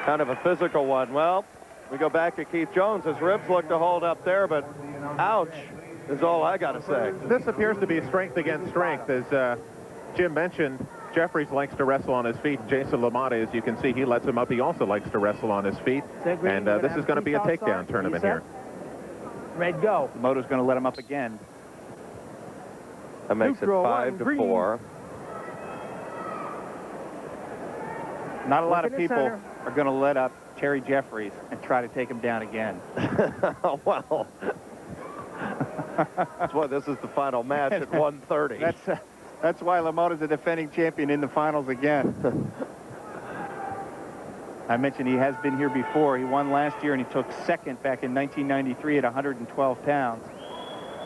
Kind of a physical one. Well, we go back to Keith Jones. His ribs look to hold up there, but ouch is all I got to say. This appears to be strength against strength. As Jim mentioned, Jeffries likes to wrestle on his feet. Jason LaMotta, as you can see, he lets him up. He also likes to wrestle on his feet. And this is going to be a takedown tournament here. Red, go. LaMotta's going to let him up again. That makes it 5-4. Not a lot of people are going to let up Terry Jeffries and try to take him down again. Well, that's why this is the final match at 1:30. That's why LaMotta's a defending champion in the finals again. I mentioned he has been here before. He won last year, and he took second back in 1993 at 112 pounds.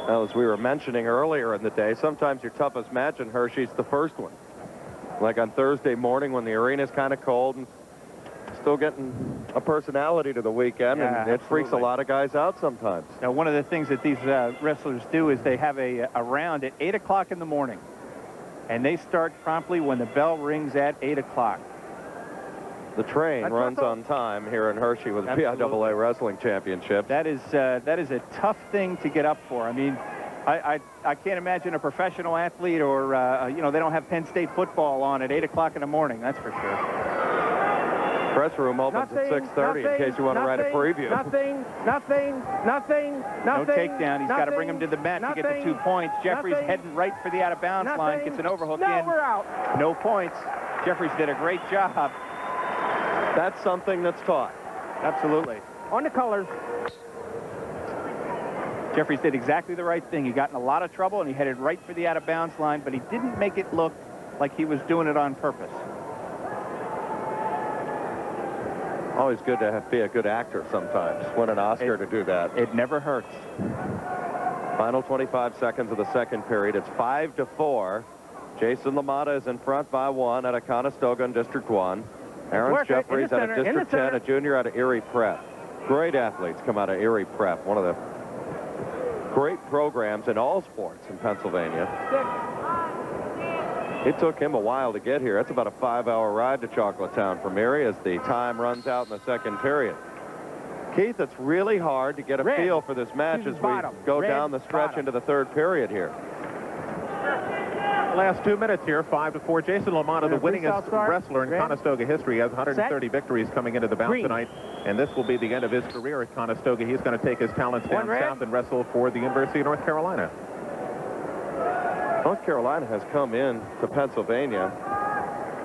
Well, as we were mentioning earlier in the day, sometimes your toughest match in Hershey's the first one. Like on Thursday morning when the arena's kind of cold and still getting a personality to the weekend, Yeah, and it freaks a lot of guys out sometimes. Now, one of the things that these wrestlers do is they have a round at 8 o'clock in the morning, and they start promptly when the bell rings at 8 o'clock. The train runs on time here in Hershey with the PIAA Wrestling Championship. That is a tough thing to get up for. I mean, I can't imagine a professional athlete or, you know, they don't have Penn State football on at 8 o'clock in the morning, that's for sure. Press room opens at 6:30 in case you want to write a preview. Nothing. No takedown. He's got to bring him to the mat to get the 2 points. Jeffries heading right for the out-of-bounds line, gets an overhook in. We're out. No points. Jeffries did a great job. That's something that's taught. Absolutely. On the colors. Jeffries did exactly the right thing. He got in a lot of trouble, and he headed right for the out-of-bounds line, but he didn't make it look like he was doing it on purpose. Always good to be a good actor sometimes. Win an Oscar to do that. It never hurts. Final 25 seconds of the second period. It's 5-4. Jason LaMotta is in front by 1 at a Conestoga in District 1. Aaron Jeffries at a District 10, a junior out of Erie Prep. Great athletes come out of Erie Prep, one of the great programs in all sports in Pennsylvania. It took him a while to get here. That's about a 5-hour ride to Chocolatetown from Erie as the time runs out in the second period. Keith, it's really hard to get a feel for this match as we go down the stretch into the third period here. Last 2 minutes here, 5-4. Jason LaMotta, the winningest wrestler in Conestoga history, has 130 victories coming into the bout tonight, and this will be the end of his career at Conestoga. He's going to take his talents down south and wrestle for the University of North Carolina. North Carolina has come in to Pennsylvania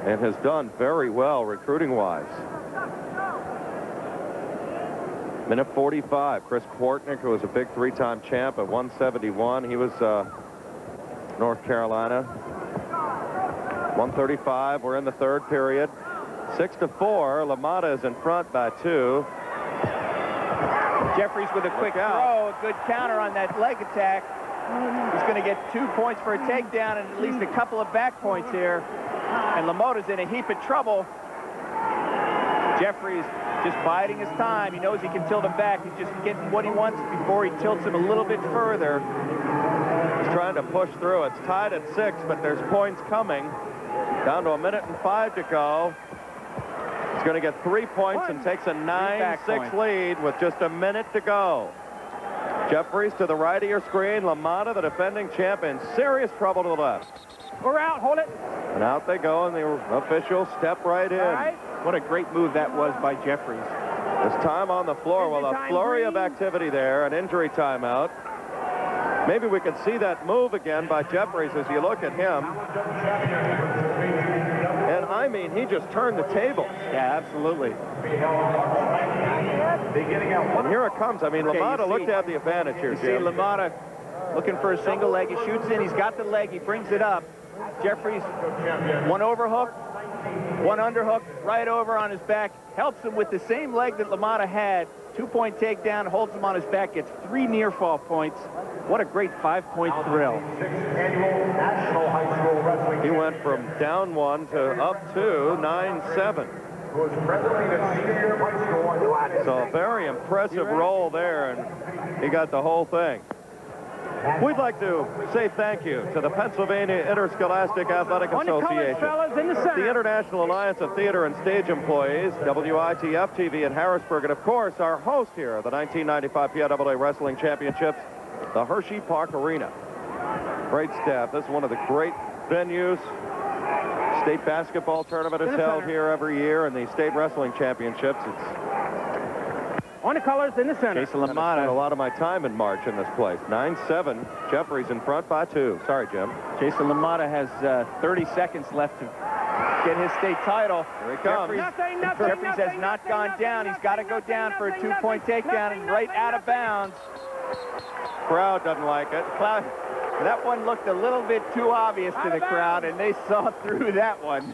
and has done very well recruiting-wise. Minute 45. Chris Portnick, who was a big 3-time champ at 171. He was North Carolina. 135. We're in the third period. 6-4. LaMotta is in front by 2. Jeffries with a quick throw. A good counter on that leg attack. He's going to get 2 points for a takedown and at least a couple of back points here. And LaMotta's in a heap of trouble. Jeffries just biding his time. He knows he can tilt him back. He's just getting what he wants before he tilts him a little bit further. He's trying to push through. It's tied at 6, but there's points coming. Down to 1 minute and 5 to go. He's going to get 3 points and takes a 9-6 lead with just a minute to go. Jeffries to the right of your screen. LaMotta, the defending champ, in serious trouble to the left. We're out. Hold it. And out they go, and the officials step right in. What a great move that was by Jeffries. There's time on the floor. Well, a flurry of activity there, an injury timeout. Maybe we could see that move again by Jeffries as you look at him. And I mean, he just turned the tables. Yeah, absolutely. And here it comes. I mean, LaMotta looked to have the advantage here, Jim. You see LaMotta looking for a single leg. He shoots in. He's got the leg. He brings it up. Jeffries, one overhook, one underhook, right over on his back. Helps him with the same leg that LaMotta had. 2-point takedown, holds him on his back, gets 3 near fall points. What a great 5-point thrill. He went from down 1 to up 2, 9-7. So a very impressive roll there, and he got the whole thing. We'd like to say thank you to the Pennsylvania Interscholastic Athletic Association, the International Alliance of Theater and Stage Employees, WITF-TV in Harrisburg, and of course our host here of the 1995 PIAA Wrestling Championships, the Hershey Park Arena. Great staff. This is one of the great venues. State basketball tournament is held here every year, and the state wrestling championships. It's on the colors in the center. Jason LaMotta. I spent a lot of my time in March in this place. 9-7. Jeffries in front by 2. Sorry, Jim. Jason LaMotta has 30 seconds left to get his state title. Here he comes. Jeffries has not gone down. He's got to go down for a 2-point takedown and right out of bounds. Crowd doesn't like it. That one looked a little bit too obvious to the crowd, and they saw through that one.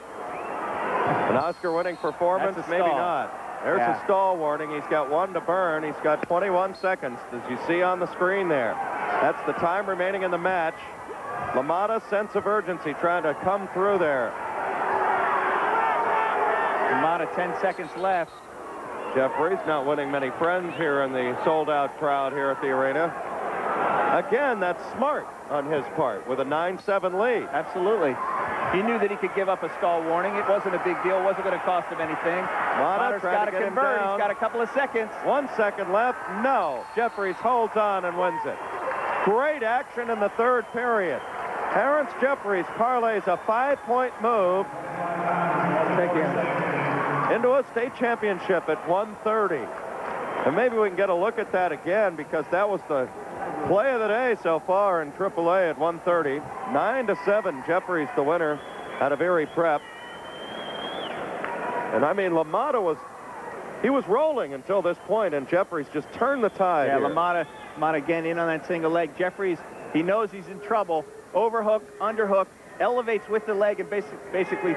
An Oscar-winning performance? Maybe not. There's a stall warning. He's got 1 to burn. He's got 21 seconds, as you see on the screen there. That's the time remaining in the match. LaMotta, sense of urgency, trying to come through there. LaMotta, 10 seconds left. Jeffries not winning many friends here in the sold-out crowd here at the arena. Again, that's smart on his part with a 9-7 lead. Absolutely. He knew that he could give up a stall warning. It wasn't a big deal. It wasn't going to cost him anything. LaMotta's got to convert. He's got a couple of seconds. 1 second left. No. Jeffries holds on and wins it. Great action in the third period. Terrence Jeffries parlays a 5-point move into a state championship at 130. And maybe we can get a look at that again, because that was the play of the day so far in AAA at 130. 9-7, Jeffries the winner out of Erie Prep. And I mean, LaMotta was rolling until this point, and Jeffries just turned the tide. Yeah, here. LaMotta again in on that single leg. Jeffries, he knows he's in trouble. Overhook, underhook, elevates with the leg, and basically,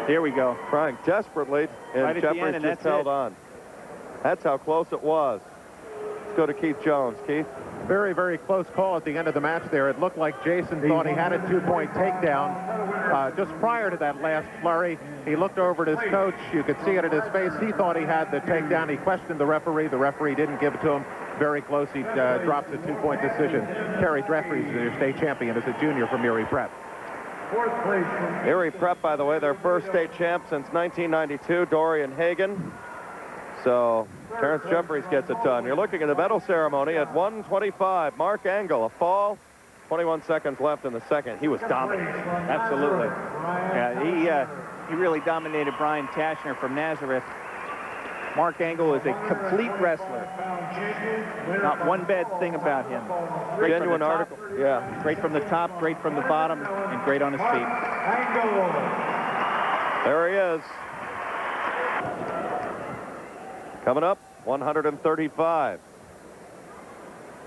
there we go. Trying desperately, and right Jeffries just held on. That's how close it was. Let's go to Keith Jones. Keith? Very, very close call at the end of the match there. It looked like Jason thought he had a 2-point takedown. Just prior to that last flurry, he looked over at his coach. You could see it at his face. He thought he had the takedown. He questioned the referee. The referee didn't give it to him. Very close. He drops a 2-point decision. Terry Jeffries is your state champion as a junior from Erie Prep. Erie Prep, by the way, their first state champ since 1992, Dorian Hagen. So Terrence Jeffries gets it done. You're looking at the medal ceremony at 1:25. Mark Angle, a fall. 21 seconds left in the second. He was dominant. Absolutely. Yeah, he really dominated Brian Tashner from Nazareth. Mark Angle is a complete wrestler. Not one bad thing about him. Great Genuine article. Yeah. Great from the top, great from the bottom, and great on his feet. There he is. Coming up, 135.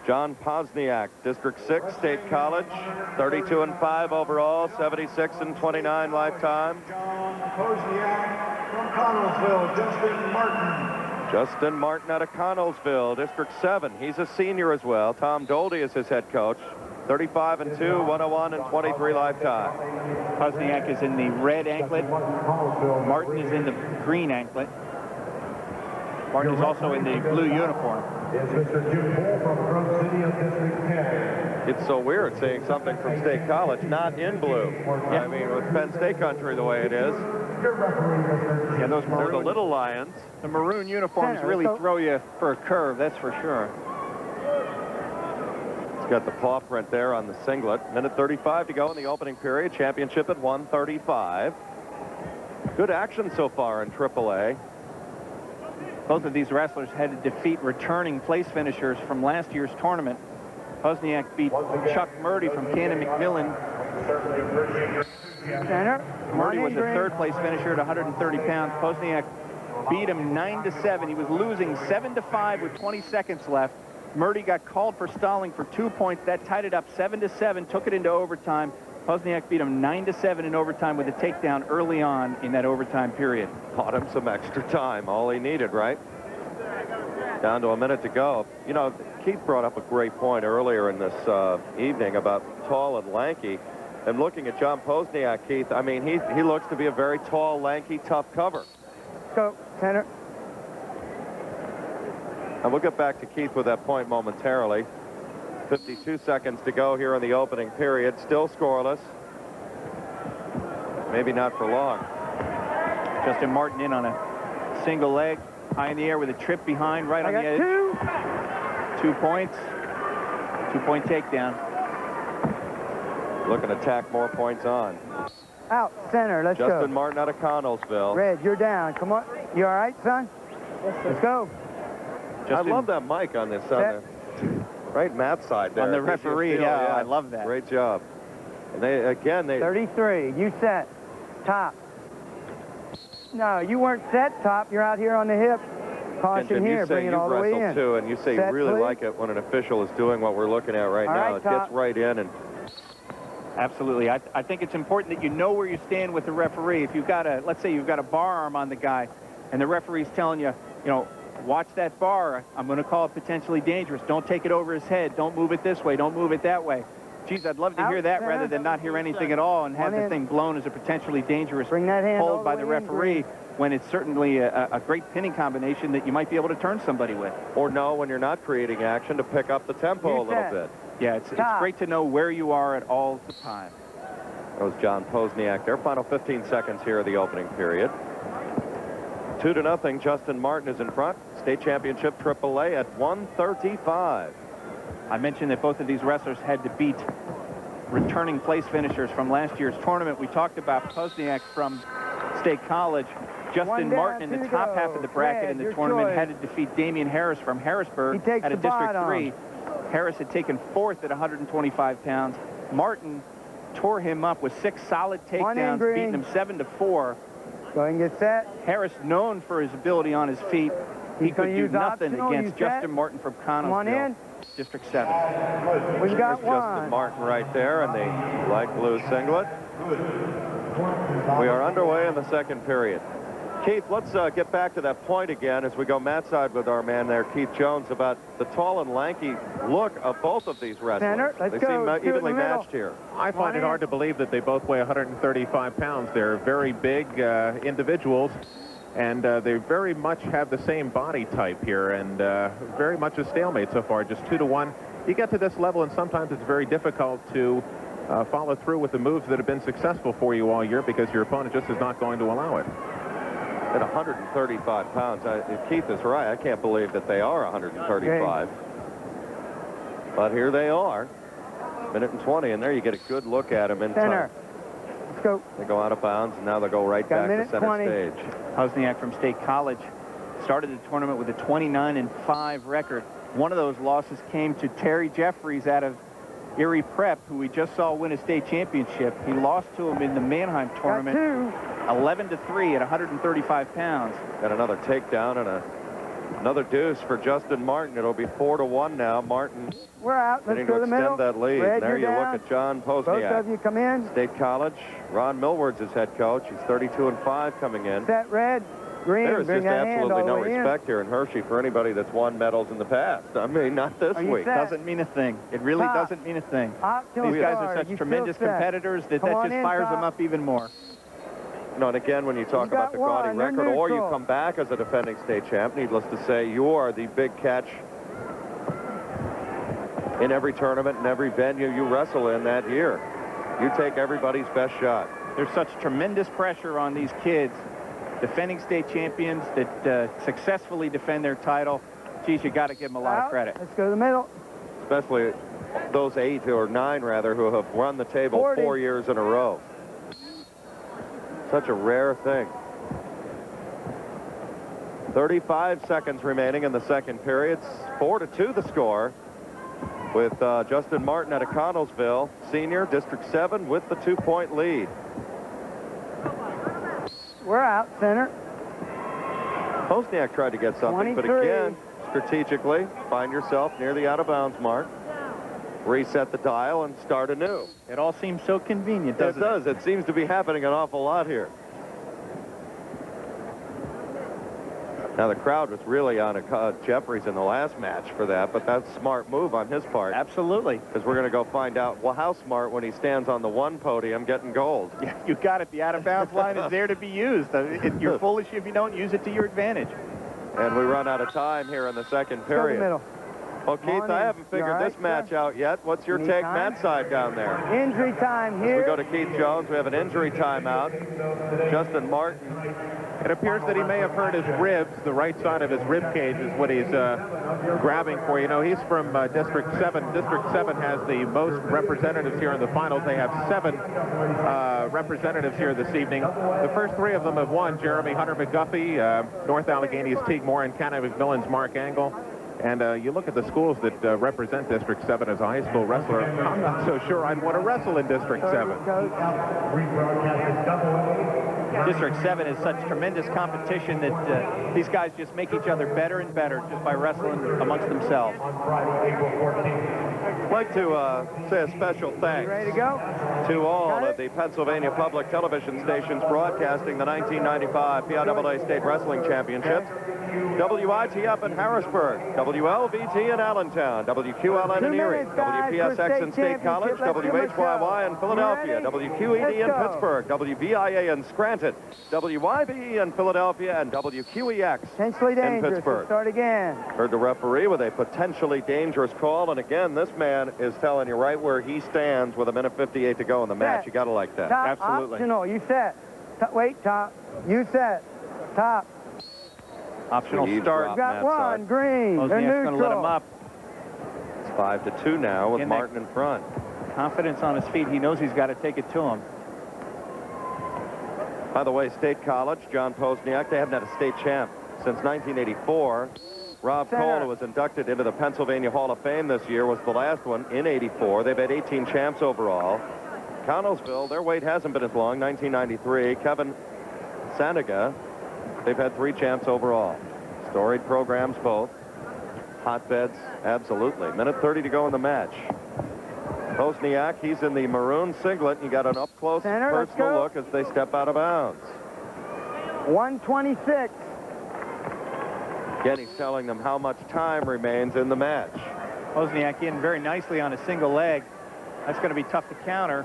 John Posniak, District 6, State College, 32-5 overall, 76-29 lifetime. John Posniak from Connellsville, Justin Martin. Justin Martin out of Connellsville, District 7. He's a senior as well. Tom Doldy is his head coach. 35-2, 101 and 23 lifetime. Posniak is in the red anklet. Martin is in the green anklet. Martin is also in the blue uniform. Is Mr. Jim Bull from Grove City of District 10. It's so weird seeing something from State College not in blue. I mean, with Penn State country the way it is. Yeah, those They're the little Lions. The maroon uniforms really throw you for a curve, that's for sure. It's got the paw print there on the singlet. Minute 35 to go in the opening period. Championship at 135. Good action so far in AAA. Both of these wrestlers had to defeat returning place finishers from last year's tournament. Posniak beat Chuck Murdy from Cannon McMillan. Murdy was a third place finisher at 130 pounds. Posniak beat him 9-7. He was losing 7-5 with 20 seconds left. Murdy got called for stalling for 2 points. That tied it up 7-7, took it into overtime. Posniak beat him 9-7 in overtime with a takedown early on in that overtime period. Bought him some extra time, all he needed, right? Down to a minute to go. You know, Keith brought up a great point earlier in this evening about tall and lanky. And looking at John Posniak, Keith, I mean, he looks to be a very tall, lanky, tough cover. Go, center. And we'll get back to Keith with that point momentarily. 52 seconds to go here in the opening period. Still scoreless. Maybe not for long. Justin Martin in on a single leg, high in the air with a trip behind, right on the edge. 2 points. 2-point takedown. Looking to tack more points on. Out, center, let's go. Justin Martin out of Connellsville. Red, you're down. Come on. You all right, son? Let's go. I love that mic on this right Matt's side there. On the referee, yeah, I love that. Great job. And they 33, you set. Top. No, you weren't set, top. You're out here on the hip. Caution Jim, here, you say bring it you've all the way wrestled in. too, and you say Set, you really please. like it when an official is doing what we're looking at right All now. right, It gets Top. right in and Absolutely. I think it's important that you know where you stand with the referee. If you've got a, let's say you've got a bar arm on the guy, and the referee's telling you, you know, watch that bar. I'm going to call it potentially dangerous. Don't take it over his head. Don't move it this way. Don't move it that way. Geez, I'd love to hear that rather than not hear anything at all and have the thing blown as a potentially dangerous Bring that hand all hold the by way the in, referee when it's certainly a great pinning combination that you might be able to turn somebody with. or know when you're not creating action to pick up the tempo a little bit. Yeah, it's great to know where you are at all the time. That was John Posniak there. Final 15 seconds here of the opening period. 2-0. Justin Martin is in front. State championship AAA at 135. I mentioned that both of these wrestlers had to beat returning place finishers from last year's tournament. We talked about Posniak from State College. Justin Martin in the top half of the bracket in the tournament had to defeat Damian Harris from Harrisburg at a District 3. Harris had taken 4th at 125 pounds. Martin tore him up with 6 solid takedowns, beating him 7-4. Go ahead and get set. Harris, known for his ability on his feet, he could do nothing against Justin Martin from Connellsville, District 7. We've got There's Justin Martin right there in the light blue singlet. We are underway in the second period. Keith, let's get back to that point again as we go mat side with our man there, Keith Jones, about the tall and lanky look of both of these wrestlers. They seem evenly matched here. I find it hard to believe that they both weigh 135 pounds. They're very big individuals, and they very much have the same body type here, and very much a stalemate so far, just 2-1. You get to this level, and sometimes it's very difficult to follow through with the moves that have been successful for you all year because your opponent just is not going to allow it. At 135 pounds, Keith is right. I can't believe that they are 135. But here they are. Minute and 20, and there you get a good look at them in time. Let's go. They go out of bounds, and now they'll go right back to center stage. Posniak from State College started the tournament with a 29-5 record. One of those losses came to Terry Jeffries out of Erie Prep, who we just saw win a state championship. He lost to him in the Mannheim tournament, 11-3 at 135 pounds. Got another takedown and another deuce for Justin Martin. It'll be 4-1 now. Martin We're out. Let's go to the middle. extend that lead. Red, There you down. look at John Both Posniak. of you come in. State College. Ron Millward's his head coach. He's 32-5 coming in. Set red. Green. There is Bring just that hand absolutely all no the way in. respect here in Hershey for anybody that's won medals in the past. I mean, not this Are you week. set? Doesn't mean a thing. It really Top. doesn't mean a thing. Till These guys start. are such You tremendous feel set. competitors that Come that on just in, fires them Top. up even more. No, and again, when you talk You about got the gaudy one. You're record, or you neutral. come back as a defending state champ, needless to say, you are the big catch in every tournament and every venue you wrestle in that year. You take everybody's best shot. There's such tremendous pressure on these kids, defending state champions that successfully defend their title. Geez, you got to give them a lot of credit. Let's go to the middle. Especially those 8 or 9 rather who have run the table 40. 4 years in a row. Such a rare thing. 35 seconds remaining in the second period. 4-2 the score, with Justin Martin out of Connellsville, senior, District 7, with the 2-point lead. We're out. Center. Posniak tried to get something, but 23. again, strategically, find yourself near the out-of-bounds mark, reset the dial, and start anew. It all seems so convenient, doesn't it? It does. It seems to be happening an awful lot here. Now, the crowd was really on Jeffries in the last match for that, but that's a smart move on his part. Absolutely. Because we're going to go find out, well, how smart when he stands on the one podium getting gold. Yeah, you got it. The out-of-bounds line is there to be used. You're foolish if you don't use it to your advantage. And we run out of time here in the second Go to the period. middle. Well, Keith, I haven't figured this match out yet. What's your take mat side down there? Injury time As here. we go to Keith Jones, we have an injury timeout. Justin Martin. It appears that he may have hurt his ribs. The right side of his rib cage is what he's grabbing for. You know, he's from District 7. District 7 has the most representatives here in the finals. They have 7 representatives here this evening. The first 3 of them have won. Jeremy Hunter McGuffey, North Allegheny's Teague Moore, and Canada McMillan's Mark Angle. And you look at the schools that represent District 7 as a high school wrestler, I'm not so sure I'd want to wrestle in District 7. District 7 is such tremendous competition that these guys just make each other better and better just by wrestling amongst themselves. I'd like to say a special thanks Ready to go? to all of the Pennsylvania Public Television stations broadcasting the 1995 PIAA State Wrestling Championships. WITF in Harrisburg, WLVT in Allentown, WQLN in Erie, WPSX in State College, WHYY in Philadelphia, WQED in Pittsburgh, WVIA in Scranton, WYBE in Philadelphia, and WQEX Potentially in dangerous. Pittsburgh. Let's start again. Heard the referee with a potentially dangerous call, and again, this man is telling you right where he stands with 1:58 to go in the match. You got to like that. Top, Absolutely. optional. You set. Wait, top. You set. Top. Optional Eavesdrop. start. We've got Matt one. side. Green. They're Wozniak's going to let him neutral. up. It's 5-2 now with Again, Martin in front. Confidence on his feet. He knows he's got to take it to him. By the way, State College, John Pozniak, they haven't had a state champ since 1984. Rob Center. Cole, who was inducted into the Pennsylvania Hall of Fame this year, was the last one in '84. They've had 18 champs overall. Connellsville, their wait hasn't been as long, 1993. Kevin Saniga, they've had 3 champs overall. Storied programs both. Hotbeds, absolutely. Minute 30 to go in the match. Pozniak, he's in the maroon singlet. You got an up-close Center, let's personal go. look as they step out of bounds. 126. Again, he's telling them how much time remains in the match. Wozniak in very nicely on a single leg. That's going to be tough to counter.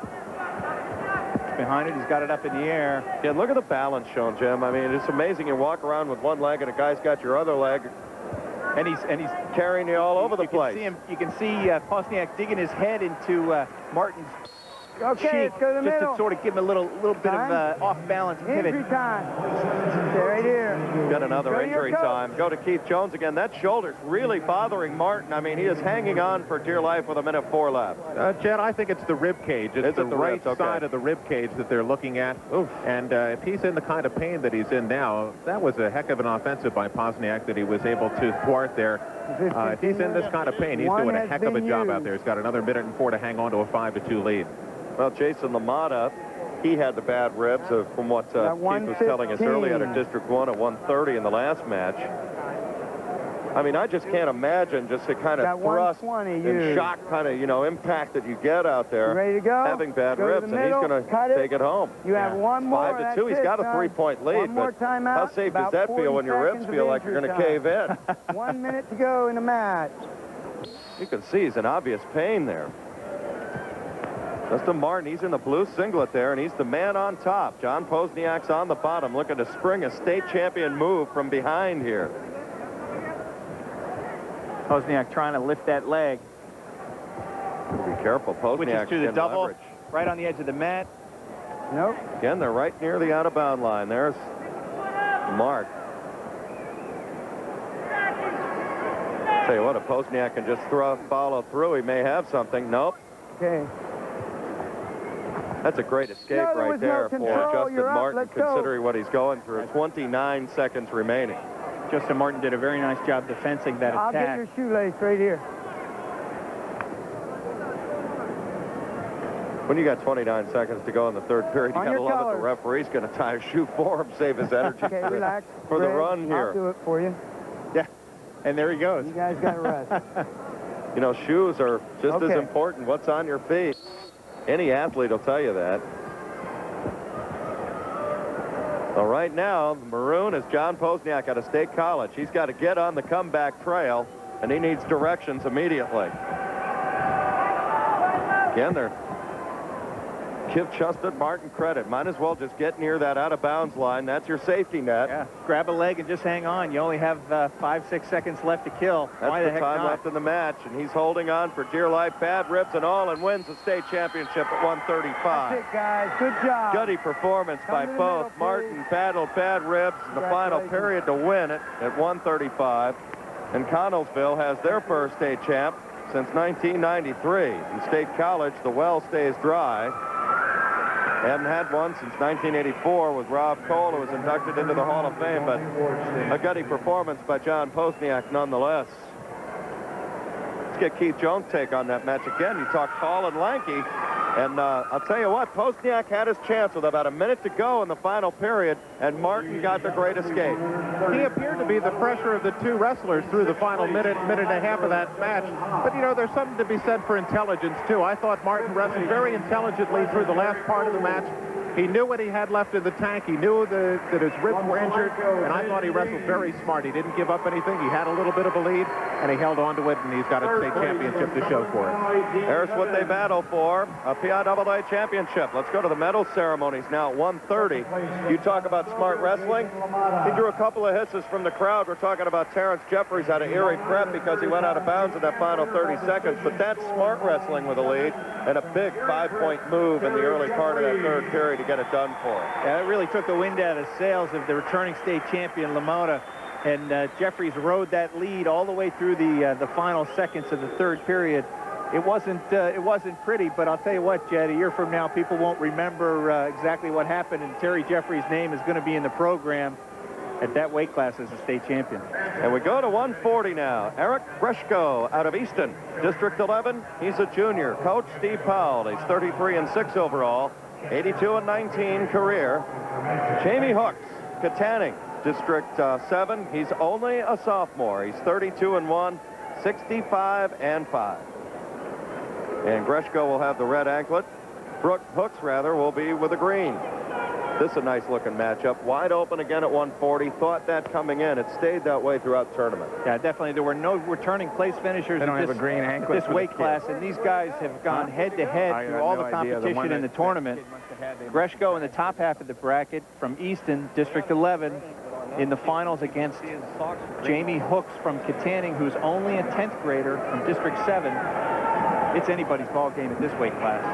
Behind it, he's got it up in the air. Yeah, look at the balance shown, Jim. I mean, it's amazing. You walk around with one leg and a guy's got your other leg, And he's carrying you all over the place. You can see Pozniak digging his head into Martin's Okay, cheek let's go to the just middle. to sort of give him a little bit of Time. off balance pivot. Injury time. Stay right here. Got another Go to your injury coach. time. Go to Keith Jones again. That shoulder's really bothering Martin. I mean, he is hanging on for dear life with 1:04 left. Jed, I think it's the rib cage. It's Is the it the right ribs? Okay. side of the rib cage that they're looking at. Oof. And if he's in the kind of pain that he's in now, that was a heck of an offensive by Pozniak that he was able to thwart there. If he's in this kind of pain, he's doing a heck of a job out there. He's got another 1:04 to hang on to a 5-2 lead. Well, Jason LaMotta, he had the bad ribs from what Keith was telling us earlier at District 1 at 1:30 in the last match. I mean, I just can't imagine just the kind of Got thrust 120 and used. shock kind of, impact that you get out there. Ready to go? Having bad Go to ribs, the and he's middle, going to cut it. take it home. You have one more. 5-2. He's that's got it, a son. 3-point lead, One more but timeout. how safe does About that feel when 40 your ribs seconds feel of like you're going to injury cave in? 1 minute to go in the match. You can see he's in obvious pain there. Justin Martin, he's in the blue singlet there, and he's the man on top. John Pozniak's on the bottom, looking to spring a state champion move from behind here. Pozniak trying to lift that leg. Be careful, Which is Pozniak's through the in double, leverage. right on the edge of the mat. Nope. Again, they're right near the out-of-bound line. There's Mark. Tell you what, if Pozniak can just follow through, he may have something. Nope. Okay. That's a great escape No, there right was no there control. for Justin You're up. Martin, Let's go. considering what he's going through. 29 seconds remaining. Justin Martin did a very nice job defensing that I'll get attack. your shoelace right here. When you got 29 seconds to go in the third period, you On got to your love it. colors. The referee's going to tie a shoe for him, save his energy Okay, relax. for the Greg, run here. I'll do it for you. Yeah, and there he goes. You guys got to rest. You know, shoes are just as Okay. important. What's on your feet? Any athlete will tell you that. So right now, the maroon is John Pozniak out of State College. He's got to get on the comeback trail, and he needs directions immediately. Again, they're give Justin Martin credit. Might as well just get near that out-of-bounds line. That's your safety net. Yeah, grab a leg and just hang on. You only have 5-6 seconds left to kill. Why That's the the heck time not? left in the match, and he's holding on for dear life, bad ribs and all, and wins the state championship at 135. That's it, guys. Good job. Gutty performance by to the both. middle, please. Martin battled bad ribs in the final Congratulations. period to win it at 135. And Connellsville has their first state champ since 1993. In State College, the well stays dry. Hadn't had one since 1984 with Rob Cole, who was inducted into the Hall of Fame, but a gutty performance by John Pozniak nonetheless. Let's get Keith Jones' take on that match again. You talk tall and lanky. And I'll tell you what, Pozniak had his chance with about a minute to go in the final period, and Martin got the great escape. He appeared to be the fresher of the two wrestlers through the final minute and a half of that match. But, you know, there's something to be said for intelligence, too. I thought Martin wrestled very intelligently through the last part of the match. He knew what he had left in the tank. He knew that his ribs were injured, and I thought he wrestled very smart. He didn't give up anything. He had a little bit of a lead, and he held on to it, and he's got a state championship to show for it. There's what they battle for, a PIAA championship. Let's go to the medal ceremonies now at 1:30. You talk about smart wrestling. He drew a couple of hisses from the crowd. We're talking about Terrence Jeffries out of Erie Prep because he went out of bounds in that final 30 seconds. But that's smart wrestling with a lead and a big 5-point move in the early part of that third period to get it done for him. Yeah, it really took the wind out of the sails of the returning state champion, Lamona. And Jeffries rode that lead all the way through the final seconds of the third period. It wasn't pretty, but I'll tell you what, Jed, a year from now, people won't remember exactly what happened, and Terry Jeffries' name is going to be in the program at that weight class as a state champion. And we go to 140 now. Eric Greshko out of Easton, District 11. He's a junior. Coach Steve Powell. He's 33-6 overall, 82-19 career. Jamie Hooks, Katanning, District 7. He's only a sophomore. He's 32-1, 65-5. And Greshko will have the red anklet. Brooke Hooks, rather, will be with the green. This is a nice-looking matchup. Wide open again at 140. Thought that coming in. It stayed that way throughout the tournament. Yeah, definitely. There were no returning place finishers in this weight class, and these guys have gone head-to-head through all the competition in the tournament. Greshko in the top half of the bracket from Easton, District 11, in the finals against Jamie Hooks from Katanning, who's only a 10th grader from District 7. It's anybody's ball game at this weight class.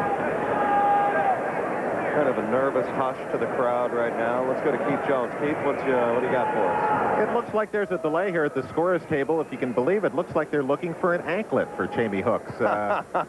Kind of a nervous hush to the crowd right now. Let's go to Keith Jones. Keith, what do you got for us? It looks like there's a delay here at the scorer's table. If you can believe it, looks like they're looking for an anklet for Jamie Hooks.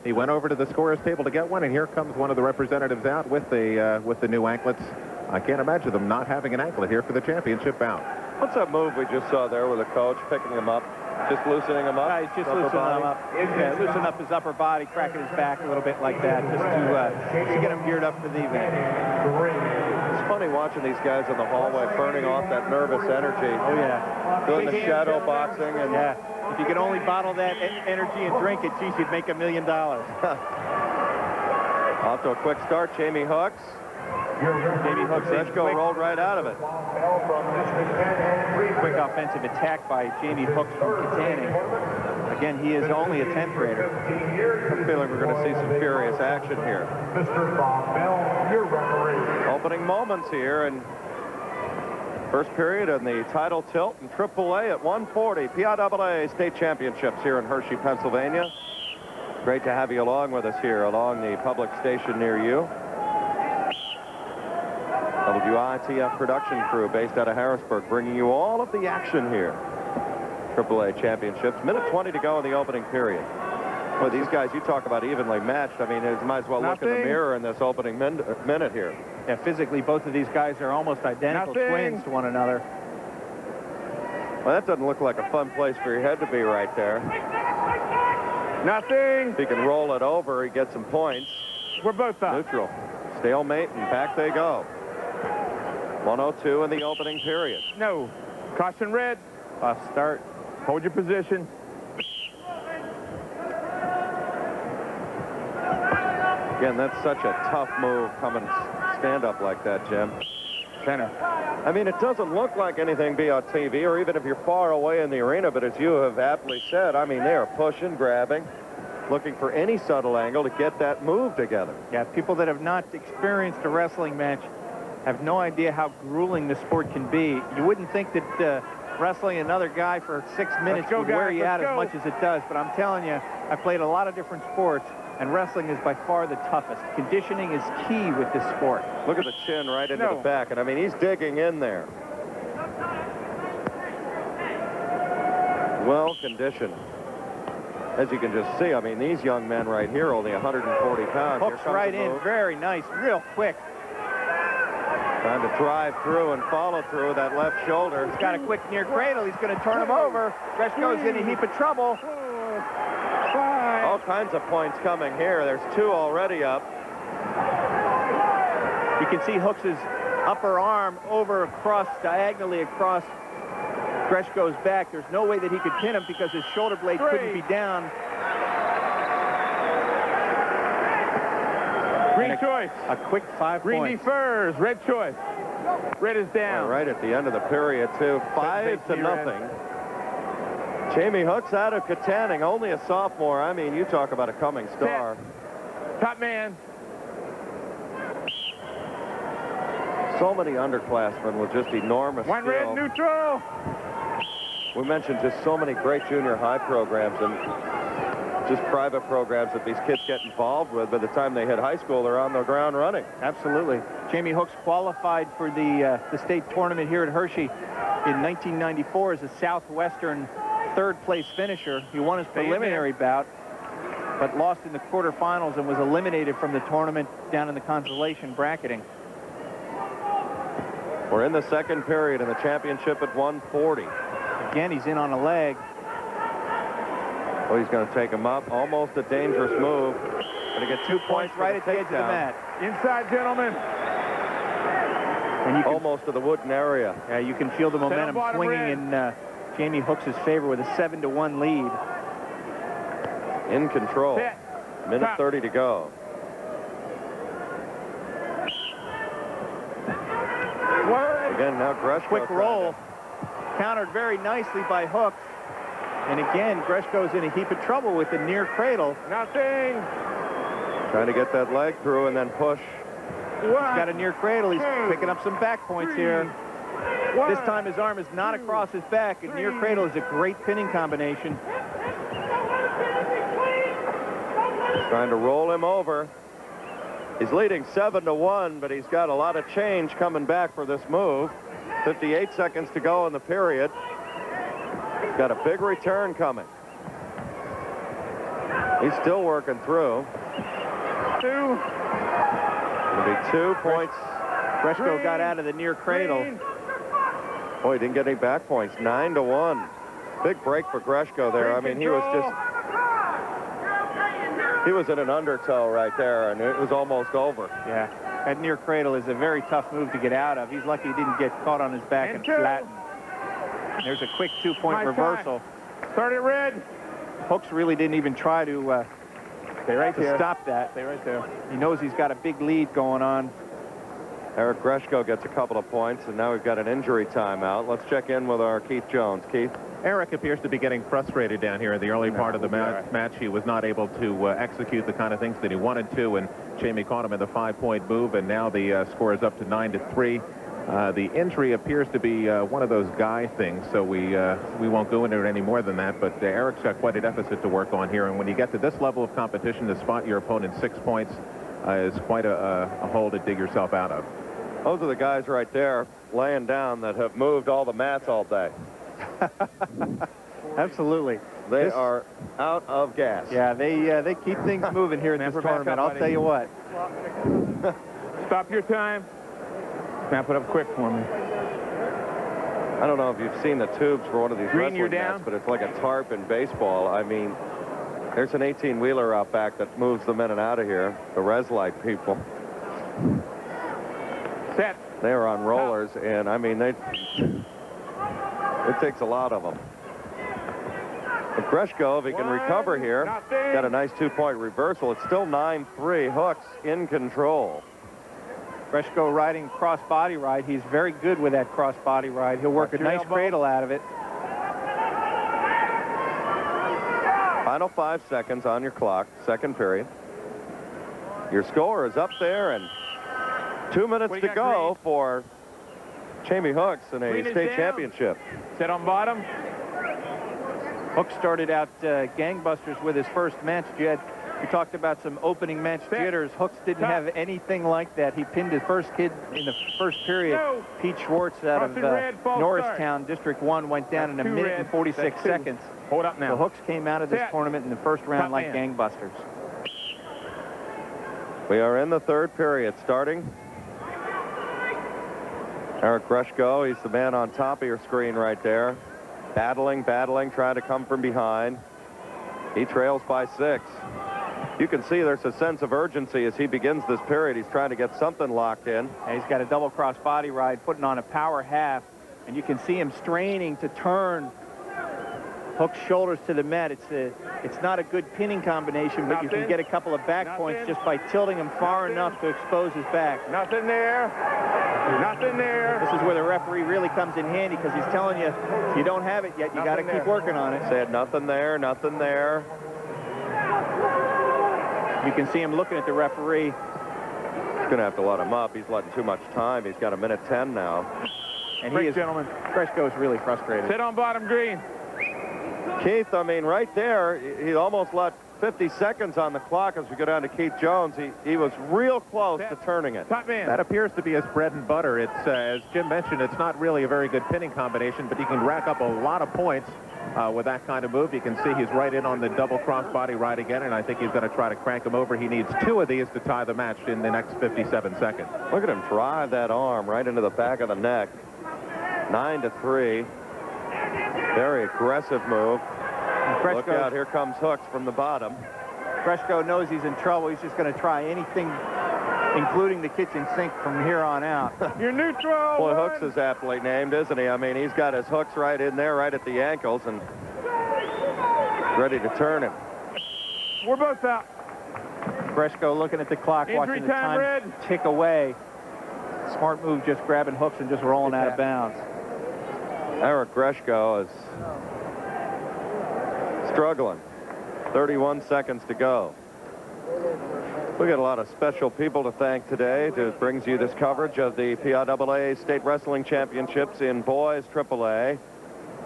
He went over to the scorer's table to get one, and here comes one of the representatives out with the new anklets. I can't imagine them not having an anklet here for the championship bout. What's that move we just saw there with the coach picking him up? Just loosening him up? Yeah, he's just loosening him up. Yeah, loosen up his upper body, cracking his back a little bit like that, just to get him geared up for the event. It's funny watching these guys in the hallway burning off that nervous energy. Oh, yeah. Doing the shadow boxing. And yeah, if you could only bottle that energy and drink it, geez, you'd make $1 million. Off to a quick start, Jamie Hooks. Jamie Hooks Greshko rolled right out of it. Quick offensive attack by Jamie Hooks from Katanning. Again, he is only a 10th grader. I'm feeling we're going to see some furious action here. Mr. Bob Bell, your referee. Opening moments here, and first period in the title tilt in AAA at 140. PIAA state championships here in Hershey, Pennsylvania. Great to have you along with us here along the public station near you. WITF production crew based out of Harrisburg, bringing you all of the action here. AAA championships. Minute 20 to go in the opening period. Well, these guys, you talk about evenly matched. I mean, you might as well look in the mirror in this opening minute here. Yeah, physically, both of these guys are almost identical twins to one another. Well, that doesn't look like a fun place for your head to be right there. Nothing. If he can roll it over, he gets some points. We're both up. Neutral. Stalemate, and back they go. 1:02 in the opening period. No. Caution red. Off start. Hold your position. Again, that's such a tough move coming stand up like that, Jim. Center. I mean, it doesn't look like anything be on TV or even if you're far away in the arena, but as you have aptly said, I mean, they are pushing, grabbing, looking for any subtle angle to get that move together. Yeah, people that have not experienced a wrestling match have no idea how grueling the sport can be. You wouldn't think that wrestling another guy for 6 minutes would wear you out as much as it does, but I'm telling you, I played a lot of different sports, and wrestling is by far the toughest. Conditioning is key with this sport. Look at the chin right into the back, and I mean, he's digging in there. Well conditioned. As you can just see, I mean, these young men right here, only 140 pounds. Hooks right in, very nice, real quick. Trying to drive through and follow through that left shoulder. He's got a quick near cradle. He's going to turn him over. Greshko's in a heap of trouble. All kinds of points coming here. There's 2 already up. can see Hooks' upper arm diagonally across Greshko's back. There's no way that he could pin him because his shoulder blade couldn't be down. Green choice. A quick 5 Green points. defers. Red choice. Red is down. Right at the end of the period, too. 5-0. Jamie Hooks out of Katanning, only a sophomore. I mean, you talk about a coming star. Top man. So many underclassmen with just enormous One skill. red neutral. We mentioned just so many great junior high programs and just private programs that these kids get involved with. By the time they hit high school, they're on the ground running. Absolutely. Jamie Hooks qualified for the state tournament here at Hershey in 1994 as a Southwestern third-place finisher. He won his preliminary bout, but lost in the quarterfinals and was eliminated from the tournament down in the consolation bracketing. We're in the second period in the championship at 140. Again, he's in on a leg. Oh, he's going to take him up. Almost a dangerous move. Going to get 2 points right at the edge of the mat. Inside, gentlemen. And you can, almost to the wooden area. Yeah, you can feel the momentum swinging in Jamie Hooks' favor with a 7-1 lead. In control. Minute 30 to go. Again, now Greshko. Quick roll. Countered very nicely by Hooks. And again, Greshko's in a heap of trouble with the near cradle. Nothing. Trying to get that leg through and then push. He's got a near cradle. He's picking up some back points here. This time his arm is not across his back. And near cradle is a great pinning combination. Trying to roll him over. He's leading 7-1, but he's got a lot of change coming back for this move. 58 seconds to go in the period. He's got a big return coming. He's still working through. It'll be 2 points. Greshko got out of the near cradle. Boy, he didn't get any back points. 9-1. Big break for Greshko there. I mean, he was in an undertow right there, and it was almost over. Yeah, that near cradle is a very tough move to get out of. He's lucky he didn't get caught on his back and flattened. There's a quick 2-point reversal. Start it red. Hooks really didn't even try to stop that. Stay right there. He knows he's got a big lead going on. Eric Greshko gets a couple of points, and now we've got an injury timeout. Let's check in with our Keith Jones. Keith? Eric appears to be getting frustrated down here in the early part of the match. He was not able to execute the kind of things that he wanted to, and Jamie caught him in the 5-point move, and now the score is up to 9-3. The injury appears to be one of those guy things, so we won't go into it any more than that, but Eric's got quite a deficit to work on here, and when you get to this level of competition, to spot your opponent 6 points is quite a hole to dig yourself out of. Those are the guys right there laying down that have moved all the mats all day. Absolutely. They are out of gas. Yeah, they keep things moving here in this tournament. I'll tell you what. Stop your time. Snap it up quick for me. I don't know if you've seen the tubes for one of these Green, you're wrestling down. mats, but it's like a tarp in baseball. I mean, there's an 18-wheeler out back that moves them in and out of here. The Reslite people. Set. They are on rollers, and I mean, it takes a lot of them. But Greshko, if he can recover here, got a nice 2-point reversal. It's still 9-3. Hooks in control. Greshko riding cross-body ride. He's very good with that cross-body ride. He'll work a nice cradle out of it. Final 5 seconds on your clock, second period. Your score is up there, and 2 minutes to go for Jamie Hooks in a state championship. Set on bottom. Hooks started out gangbusters with his first match, Jed. We talked about some opening match jitters. Hooks didn't have anything like that. He pinned his first kid in the first period. Pete Schwartz out of Norristown, District 1, went down in a minute and 46 seconds. Hold up now. So Hooks came out of this tournament in the first round like gangbusters. We are in the third period starting. Eric Greshko, he's the man on top of your screen right there. Battling, trying to come from behind. He trails by 6. You can see there's a sense of urgency as he begins this period. He's trying to get something locked in. And he's got a double cross body ride, putting on a power half, and you can see him straining to turn Hook's shoulders to the mat. It's not a good pinning combination, but you can get a couple of back points just by tilting him far enough to expose his back. Nothing there. Nothing there. This is where the referee really comes in handy, because he's telling you, if you don't have it yet, you got to keep working on it. Said nothing there, nothing there. You can see him looking at the referee. He's going to have to let him up. He's letting too much time. He's got 1:10 now. And he is, gentlemen. Kreshko is really frustrated. Sit on bottom green. Keith, I mean, right there, he almost let 50 seconds on the clock as we go down to Keith Jones. He was real close to turning it. That appears to be his bread and butter. It's, as Jim mentioned, it's not really a very good pinning combination, but he can rack up a lot of points with that kind of move. You can see he's right in on the double crossbody ride again, and I think he's going to try to crank him over. He needs 2 of these to tie the match in the next 57 seconds. Look at him drive that arm right into the back of the neck. 9-3. Very aggressive move. Look out, here comes Hooks from the bottom. Kreshko knows he's in trouble. He's just going to try anything, including the kitchen sink, from here on out. You're neutral. Boy, Hooks is aptly named, isn't he? I mean, he's got his hooks right in there, right at the ankles, and ready to turn him. We're both out. Kreshko looking at the clock, watching the time tick away. Smart move, just grabbing Hooks and just rolling out of bounds. Eric Kreshko is struggling. 31 seconds to go. We got a lot of special people to thank today. That brings you this coverage of the PIAA State Wrestling Championships in Boys AAA,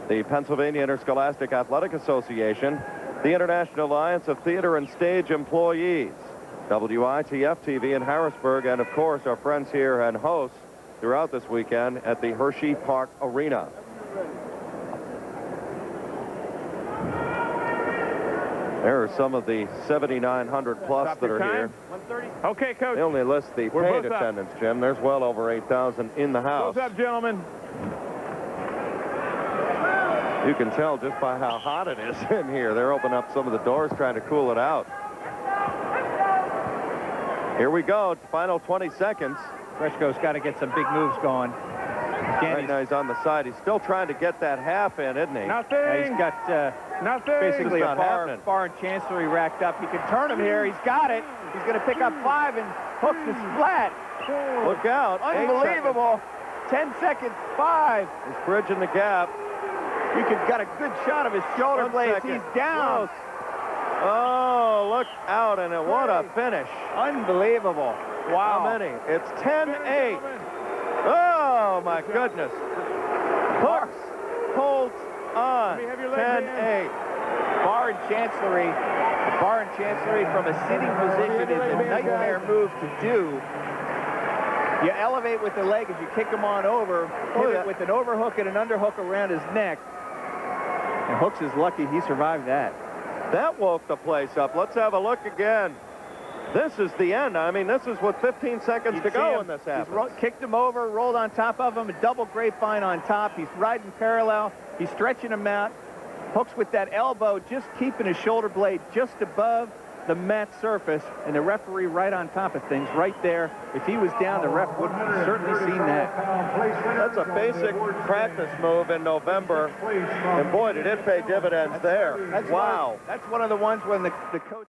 the Pennsylvania Interscholastic Athletic Association, the International Alliance of Theater and Stage Employees, WITF-TV in Harrisburg, and of course our friends here and hosts throughout this weekend at the Hershey Park Arena. There are some of the 7,900 plus that are here. Okay, Coach. They only list the paid attendance, Jim. There's well over 8,000 in the house. What's up, gentlemen? You can tell just by how hot it is in here. They're opening up some of the doors trying to cool it out. Here we go. Final 20 seconds. Kreshko's got to get some big moves going. Again, right now he's on the side. He's still trying to get that half in, isn't he? Nothing. He's got basically a bar and chancery racked up. He can turn him here. He's got it. He's going to pick up 5, and Hooks is flat. Look out. Unbelievable. 10 seconds. 5. He's bridging the gap. You got a good shot of his shoulder blades. He's down. Close. Oh, look out, and what a finish. Unbelievable. Wow. How many? It's 10-8. Oh, my goodness. Hooks holds on. 10-8. Bar and chancery. Bar and chancery from a sitting position is a nightmare move to do. You elevate with the leg as you kick him on over, pivot with an overhook and an underhook around his neck. And Hooks is lucky he survived that. That woke the place up. Let's have a look again. This is the end. I mean, this is with 15 seconds to go when this happens. He's kicked him over, rolled on top of him, a double grapevine on top. He's riding parallel. He's stretching him out. Hooks with that elbow, just keeping his shoulder blade just above the mat surface, and the referee right on top of things, right there. If he was down, the ref would have certainly seen that. That's a basic practice move in November, and boy, did it pay dividends there. Wow. That's one of the ones when the coach...